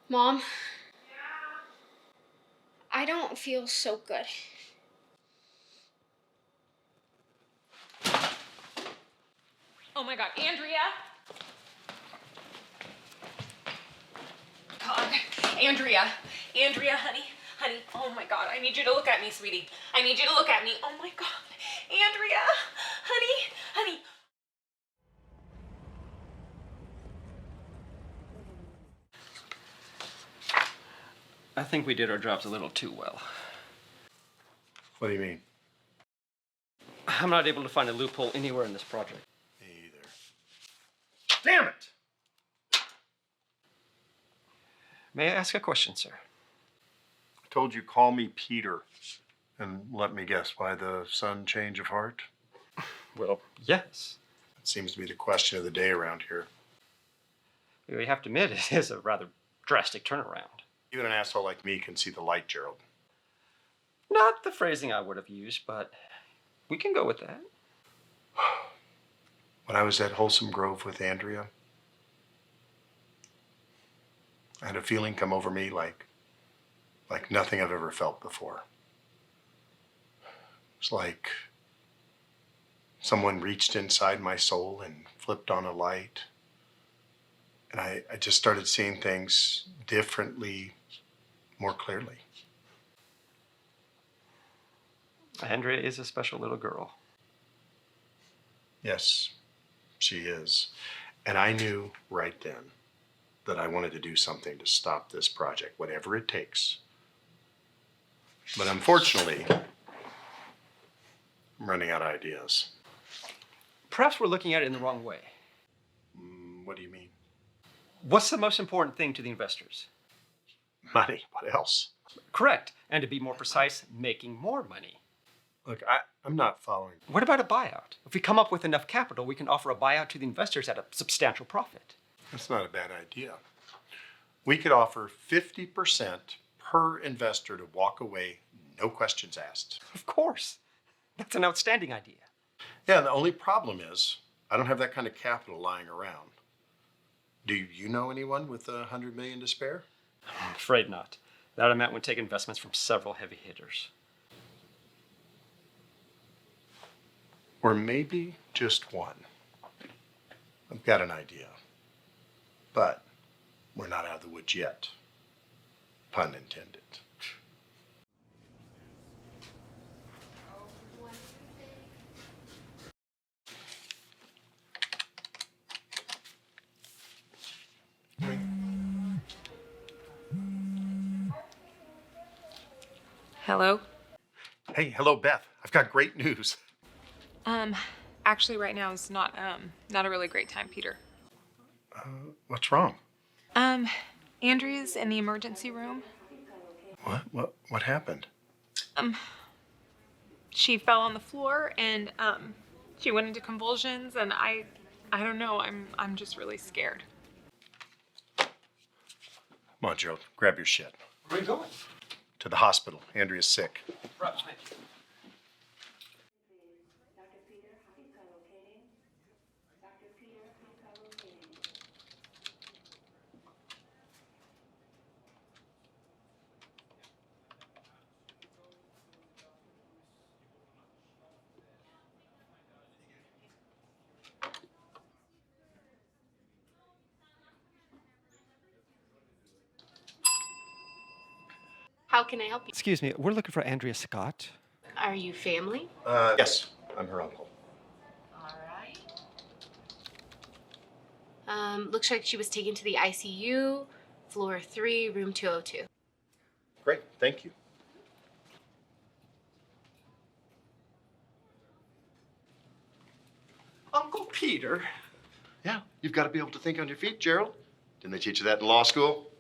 Mom? I don't feel so good. Oh my God, Andrea! God, Andrea, honey, oh my God, I need you to look at me, sweetie. I need you to look at me. Oh my God, Andrea, honey. I think we did our jobs a little too well. What do you mean? I'm not able to find a loophole anywhere in this project. Me either. Damn it! May I ask a question, sir? I told you, call me Peter. And let me guess, why the sudden change of heart? Well, yes. It seems to be the question of the day around here. We have to admit, it is a rather drastic turnaround. Even an asshole like me can see the light, Gerald. Not the phrasing I would have used, but we can go with that. When I was at Wholesome Grove with Andrea, I had a feeling come over me like nothing I've ever felt before. It's like someone reached inside my soul and flipped on a light. And I just started seeing things differently, more clearly. Andrea is a special little girl. Yes, she is. And I knew right then that I wanted to do something to stop this project, whatever it takes. But unfortunately, I'm running out of ideas. Perhaps we're looking at it in the wrong way. What do you mean? What's the most important thing to the investors? Money. What else? Correct. And to be more precise, making more money. Look, I'm not following. What about a buyout? If we come up with enough capital, we can offer a buyout to the investors at a substantial profit. That's not a bad idea. We could offer 50% per investor to walk away, no questions asked. Of course. That's an outstanding idea. Yeah, the only problem is I don't have that kind of capital lying around. Do you know anyone with $100 million to spare? I'm afraid not. That amount would take investments from several heavy hitters. Or maybe just one. I've got an idea. But we're not out of the woods yet. Pun intended. Hello? Hey, hello, Beth. I've got great news. Actually right now is not a really great time, Peter. What's wrong? Andrea's in the emergency room. What happened? She fell on the floor and she went into convulsions and I don't know, I'm just really scared. Come on, Joe. Grab your shit. Where are you going? To the hospital. Andrea's sick. Right. How can I help you? Excuse me, we're looking for Andrea Scott. Are you family? Yes. I'm her uncle. All right. Looks like she was taken to the ICU, floor 3, room 202. Great. Thank you. Uncle Peter. Yeah, you've got to be able to think on your feet, Gerald. Didn't they teach you that in law school?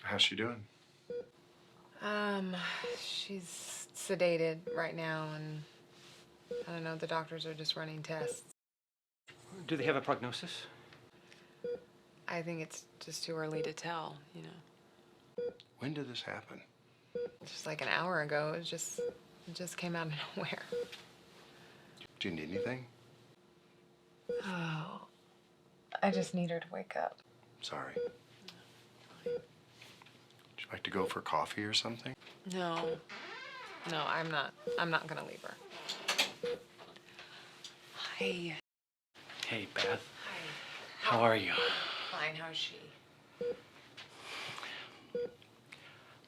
How's she doing? She's sedated right now and I don't know, the doctors are just running tests. Do they have a prognosis? I think it's just too early to tell, you know. When did this happen? Just like an hour ago, it just came out of nowhere. Do you need anything? Oh, I just need her to wake up. Sorry. Would you like to go for coffee or something? No, I'm not gonna leave her. Hi. Hey, Beth. How are you? Fine, how's she?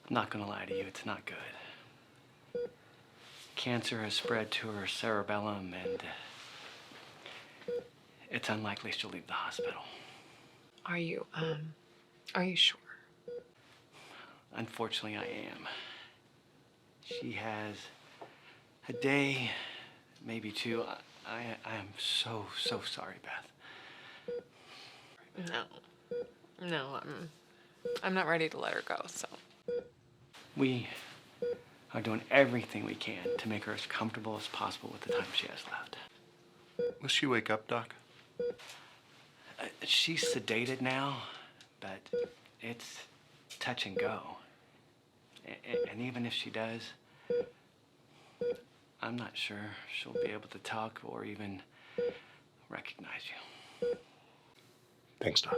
I'm not gonna lie to you, it's not good. Cancer has spread to her cerebellum and it's unlikely she'll leave the hospital. Are you sure? Unfortunately, I am. She has a day, maybe two. I am so sorry, Beth. No, I'm not ready to let her go, so. We are doing everything we can to make her as comfortable as possible with the time she has left. Will she wake up, Doc? She's sedated now, but it's touch and go. And even if she does, I'm not sure she'll be able to talk or even recognize you. Thanks, Doc.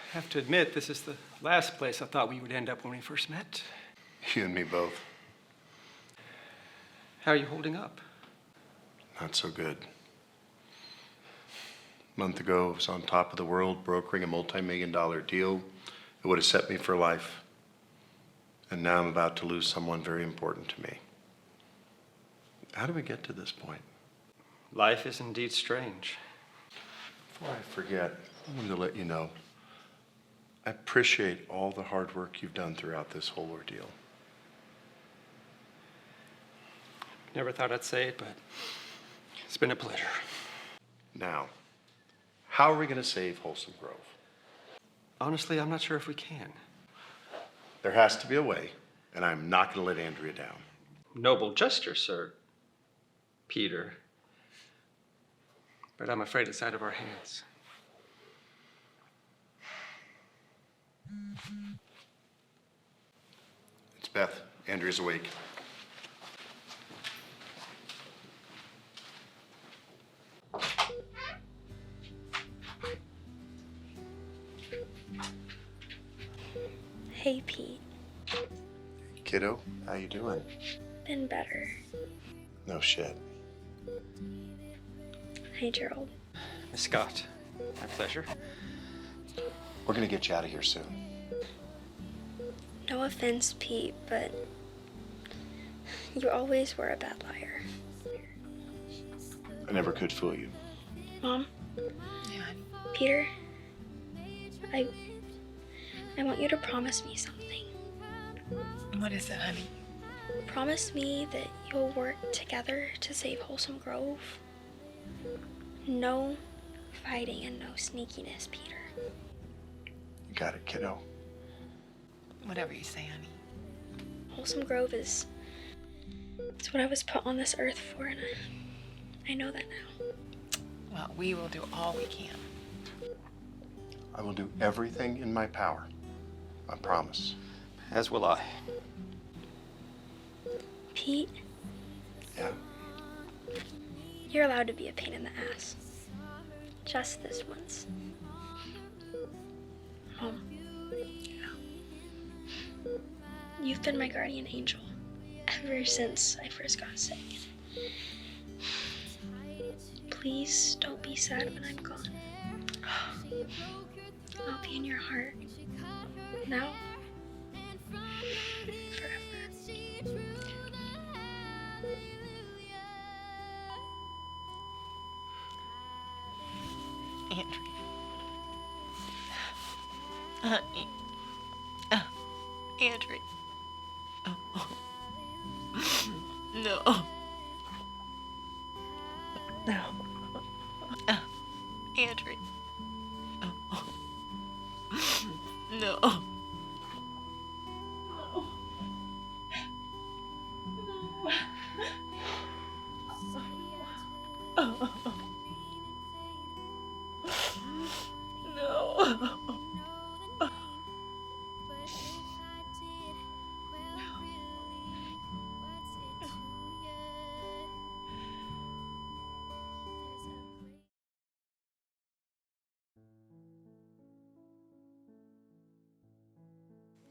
I have to admit, this is the last place I thought we would end up when we first met. You and me both. How are you holding up? Not so good. A month ago, I was on top of the world brokering a multi-million-dollar deal. It would have set me for life. And now I'm about to lose someone very important to me. How did we get to this point? Life is indeed strange. Before I forget, I wanted to let you know, I appreciate all the hard work you've done throughout this whole ordeal. Never thought I'd say it, but it's been a pleasure. Now, How are we going to save Wholesome Grove? Honestly, I'm not sure if we can. There has to be a way, and I'm not going to let Andrea down. Noble gesture, sir. Peter. But I'm afraid it's out of our hands. It's Beth. Andrea's awake. Hey, Pete. Kiddo, how you doing? Been better. No shit. Hey, Gerald. Miss Scott, my pleasure. We're going to get you out of here soon. No offense, Pete, but you always were a bad liar. I never could fool you. Mom? Yeah. Peter? I want you to promise me something. What is it, honey? Promise me that you'll work together to save Wholesome Grove. No fighting and no sneakiness, Peter. You got it, kiddo. Whatever you say, honey. Wholesome Grove it's what I was put on this earth for, and I know that now. Well, we will do all we can. I will do everything in my power. I promise. As will I. Pete? Yeah? You're allowed to be a pain in the ass. Just this once. Mom. You've been my guardian angel ever since I first got sick. Please don't be sad when I'm gone. I'll be in your heart. Now. Forever. Andrea. Honey. Andrea. No. No. Andrea. No. No.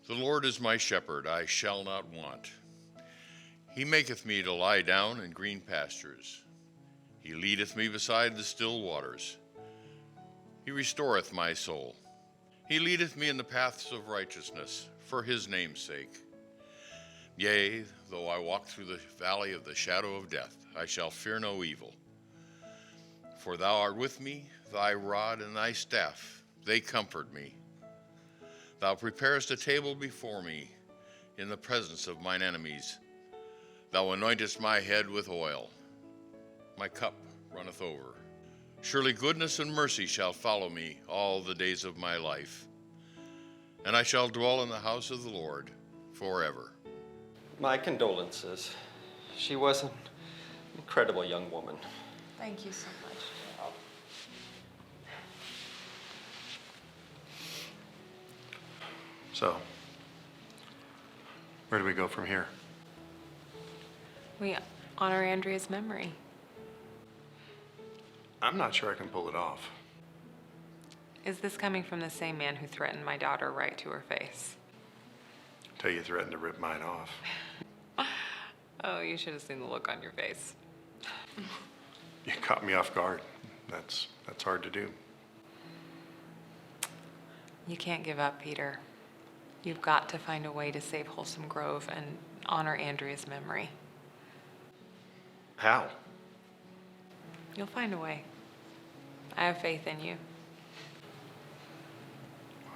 The Lord is my shepherd, I shall not want. He maketh me to lie down in green pastures. He leadeth me beside the still waters. He restoreth my soul. He leadeth me in the paths of righteousness for his name's sake. Yea, though I walk through the valley of the shadow of death, I shall fear no evil. For thou art with me, thy rod and thy staff, they comfort me. Thou preparest a table before me in the presence of mine enemies. Thou anointest my head with oil. My cup runneth over. Surely goodness and mercy shall follow me all the days of my life, and I shall dwell in the house of the Lord forever. My condolences. She was an incredible young woman. Thank you so much, Gerald. So, where do we go from here? We honor Andrea's memory. I'm not sure I can pull it off. Is this coming from the same man who threatened my daughter right to her face? Until you threatened to rip mine off. Oh, you should have seen the look on your face. You caught me off guard. That's hard to do. You can't give up, Peter. You've got to find a way to save Wholesome Grove and honor Andrea's memory. How? You'll find a way. I have faith in you.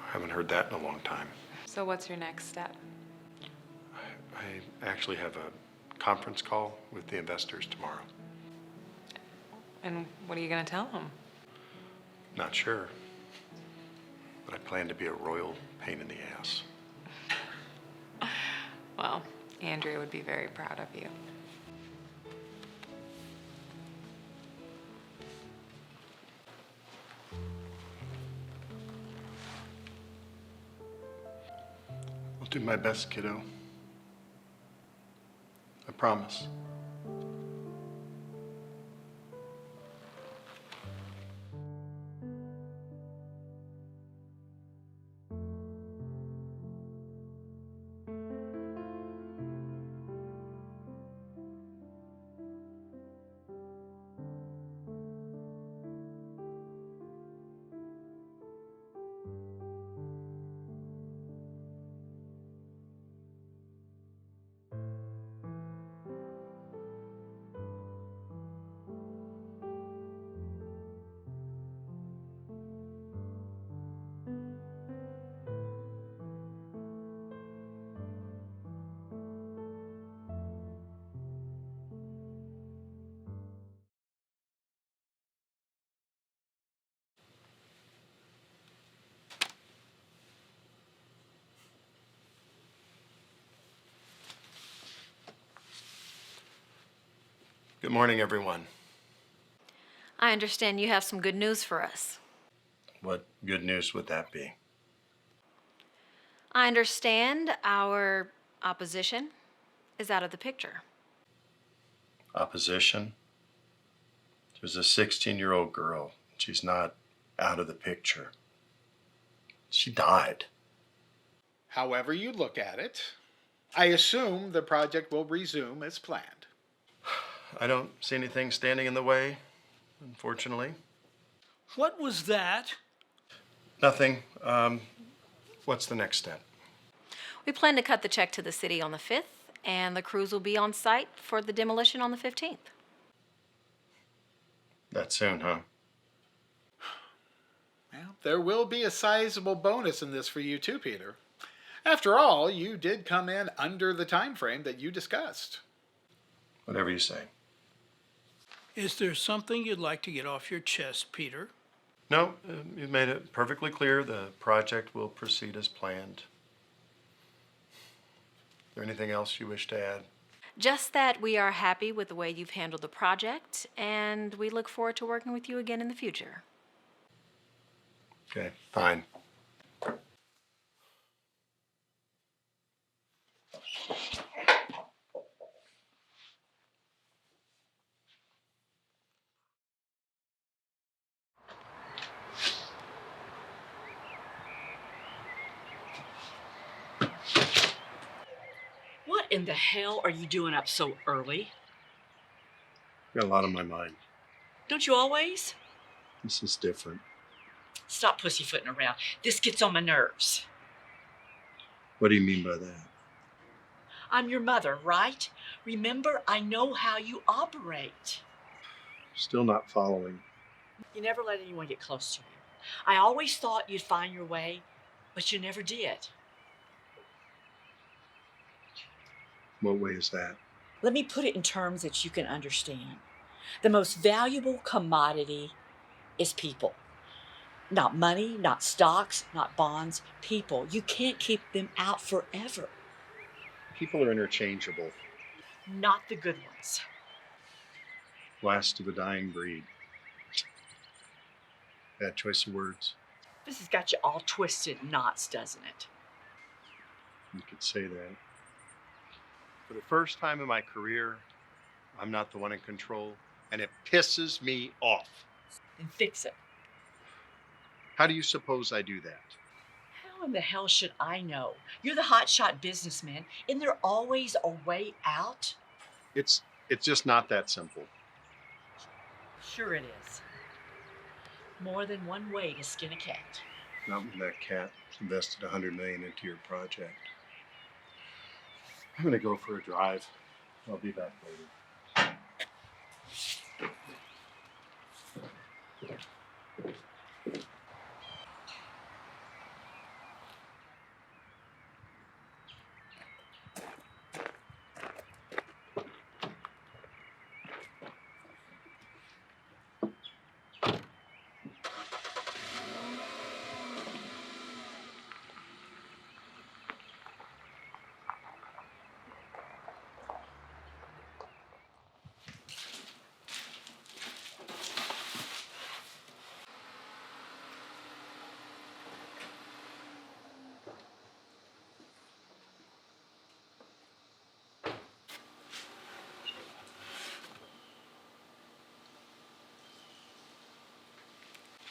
I haven't heard that in a long time. So what's your next step? I actually have a conference call with the investors tomorrow. And what are you going to tell them? Not sure. But I plan to be a royal pain in the ass. Well, Andrea would be very proud of you. I'll do my best, kiddo. I promise. Good morning, everyone. I understand you have some good news for us. What good news would that be? I understand our opposition is out of the picture. Opposition? There's a 16-year-old girl. She's not out of the picture. She died. However you look at it, I assume the project will resume as planned. I don't see anything standing in the way, unfortunately. What was that? Nothing. What's the next step? We plan to cut the check to the city on the 5th, and the crews will be on site for the demolition on the 15th. That soon, huh? Well, there will be a sizable bonus in this for you too, Peter. After all, you did come in under the time frame that you discussed. Whatever you say. Is there something you'd like to get off your chest, Peter? No, you've made it perfectly clear the project will proceed as planned. Is there anything else you wish to add? Just that we are happy with the way you've handled the project, and we look forward to working with you again in the future. Okay, fine. What in the hell are you doing up so early? Got a lot on my mind. Don't you always? This is different. Stop pussyfooting around. This gets on my nerves. What do you mean by that? I'm your mother, right? Remember, I know how you operate. Still not following. You never let anyone get close to you. I always thought you'd find your way, but you never did. What way is that? Let me put it in terms that you can understand. The most valuable commodity is people. Not money, not stocks, not bonds, people. You can't keep them out forever. People are interchangeable. Not the good ones. Last of a dying breed. Bad choice of words. This has got you all twisted in knots, doesn't it? You could say that. For the first time in my career, I'm not the one in control, and it pisses me off. Then fix it. How do you suppose I do that? How in the hell should I know? You're the hotshot businessman. Isn't there always a way out? It's just not that simple. Sure it is. More than one way to skin a cat. Not when that cat invested $100 million into your project. I'm gonna go for a drive. I'll be back later.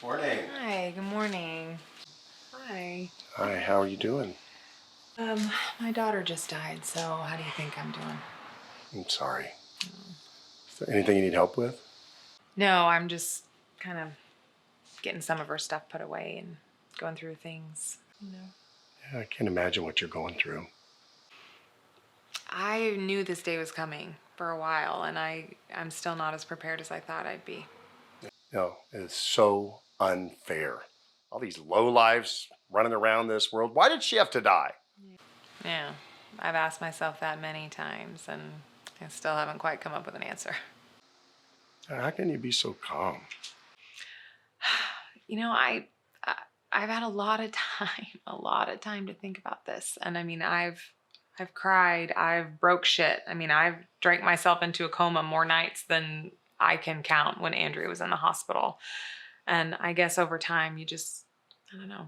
Morning. Hi, good morning. Hi. Hi, how are you doing? My daughter just died, so how do you think I'm doing? I'm sorry. Is there anything you need help with? No, I'm just kind of getting some of her stuff put away and going through things, you know. Yeah, I can't imagine what you're going through. I knew this day was coming for a while, and I'm still not as prepared as I thought I'd be. No, it's so unfair. All these low lives running around this world. Why did she have to die? Yeah, I've asked myself that many times, and I still haven't quite come up with an answer. How can you be so calm? You know, I've had a lot of time to think about this, and I mean, I've cried, I've broke shit. I mean, I've drank myself into a coma more nights than I can count when Andrea was in the hospital. And I guess over time, I don't know.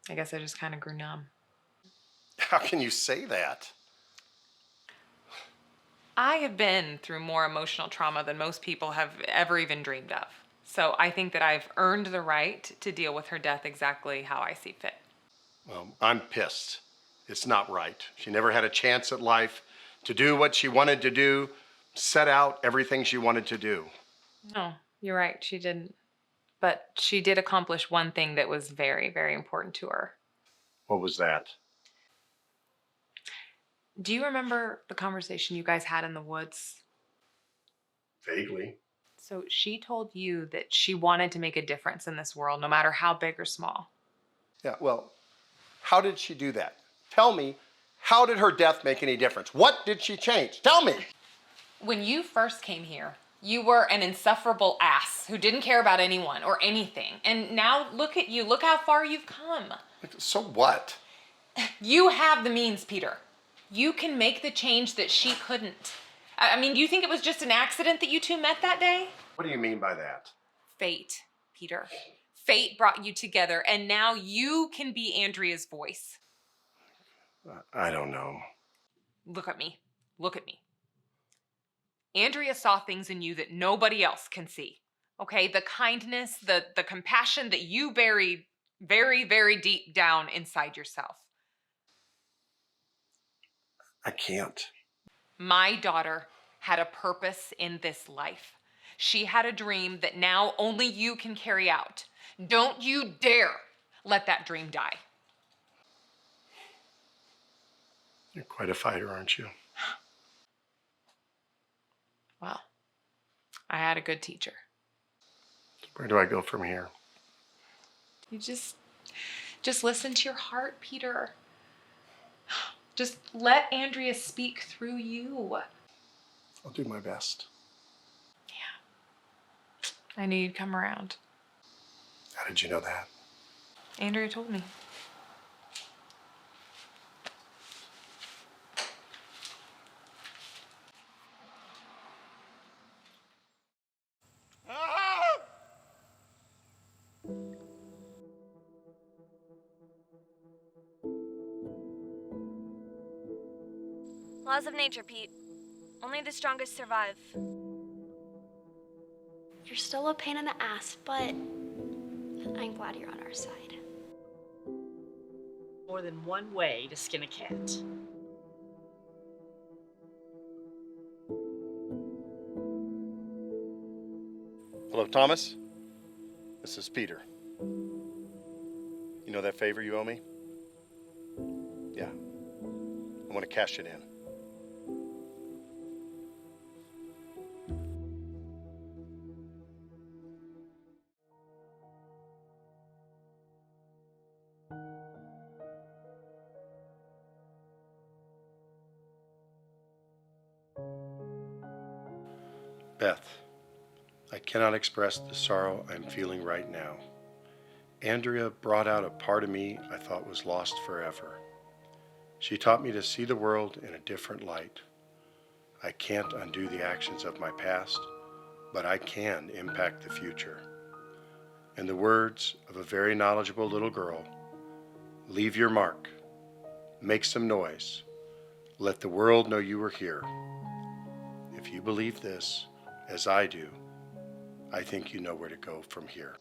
I guess I just kind of grew numb. How can you say that? I have been through more emotional trauma than most people have ever even dreamed of. So I think that I've earned the right to deal with her death exactly how I see fit. Well, I'm pissed. It's not right. She never had a chance at life to do what she wanted to do, set out everything she wanted to do. No, you're right. She didn't. But she did accomplish one thing that was very, very important to her. What was that? Do you remember the conversation you guys had in the woods? Vaguely. So she told you that she wanted to make a difference in this world, no matter how big or small. Yeah, well, how did she do that? Tell me, how did her death make any difference? What did she change? Tell me! When you first came here, you were an insufferable ass who didn't care about anyone or anything. And now look at you. Look how far you've come. So what? You have the means, Peter. You can make the change that she couldn't. I mean, do you think it was just an accident that you two met that day? What do you mean by that? Fate, Peter. Fate brought you together, and now you can be Andrea's voice. I don't know. Look at me. Look at me. Andrea saw things in you that nobody else can see. Okay? The kindness, the compassion that you buried very, very deep down inside yourself. I can't. My daughter had a purpose in this life. She had a dream that now only you can carry out. Don't you dare let that dream die. You're quite a fighter, aren't you? Well, I had a good teacher. Where do I go from here? You just listen to your heart, Peter. Just let Andrea speak through you. I'll do my best. I knew you'd come around. How did you know that? Andrea told me. Laws of nature, Pete. Only the strongest survive. You're still a pain in the ass, but I'm glad you're on our side. More than one way to skin a cat. Hello, Thomas. This is Peter. You know that favor you owe me? Yeah. I want to cash it in. Beth, I cannot express the sorrow I'm feeling right now. Andrea brought out a part of me I thought was lost forever. She taught me to see the world in a different light. I can't undo the actions of my past, but I can impact the future. In the words of a very knowledgeable little girl, leave your mark, make some noise, let the world know you were here. If you believe this, as I do, I think you know where to go from here.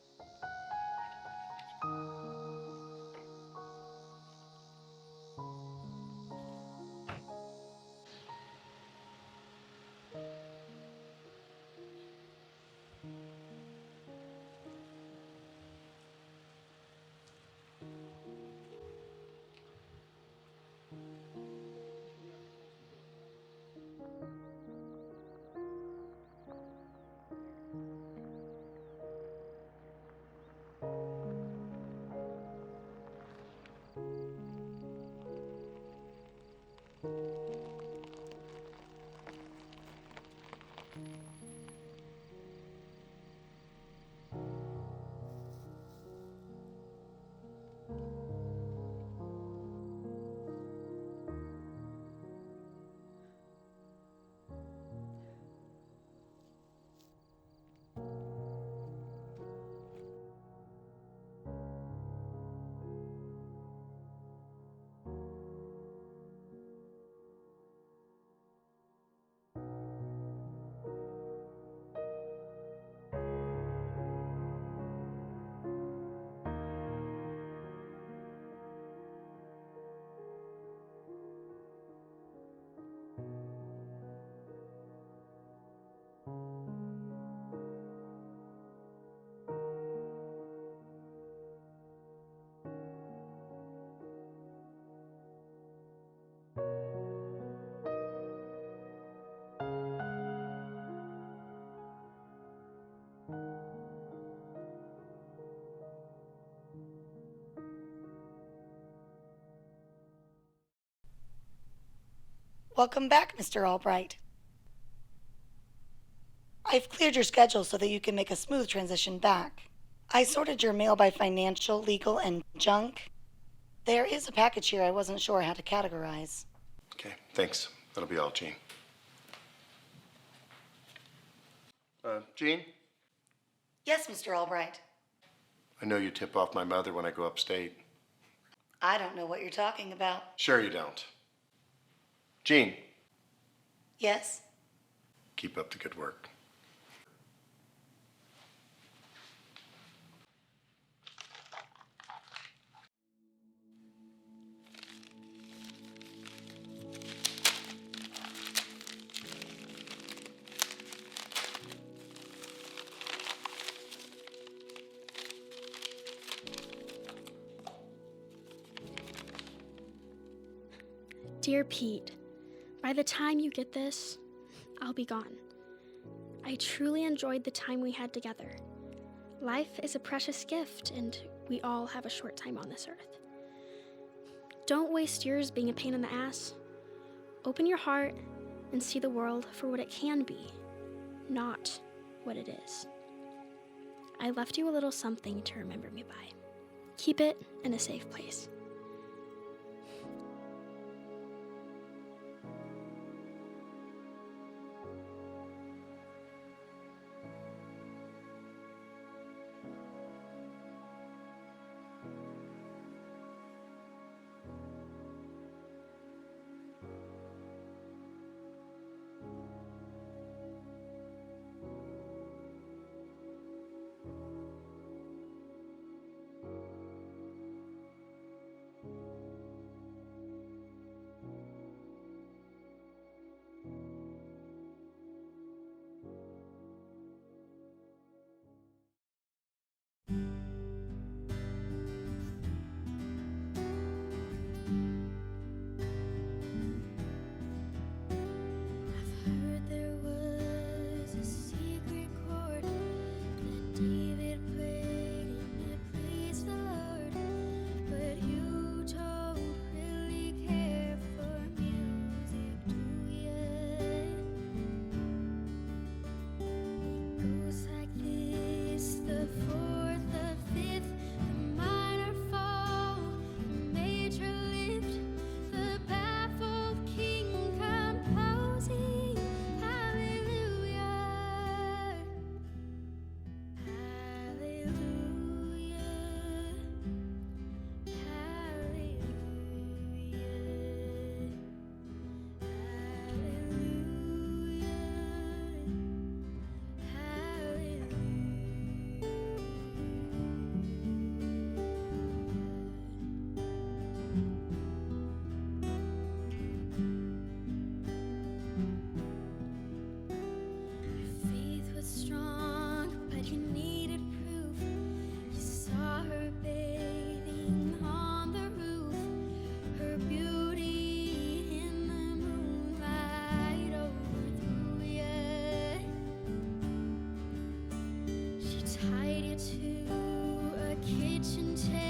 Welcome back, Mr. Albright. I've cleared your schedule so that you can make a smooth transition back. I sorted your mail by financial, legal, and junk. There is a package here I wasn't sure how to categorize. Okay, thanks. That'll be all, Gene. Gene? Yes, Mr. Albright. I know you tip off my mother when I go upstate. I don't know what you're talking about. Sure you don't. Gene, Yes? keep up the good work. Dear Pete, by the time you get this, I'll be gone. I truly enjoyed the time we had together. Life is a precious gift, and we all have a short time on this earth. Don't waste yours being a pain in the ass. Open your heart and see the world for what it can be, not what it is. I left you a little something to remember me by. Keep it in a safe place. Tied you to a kitchen table.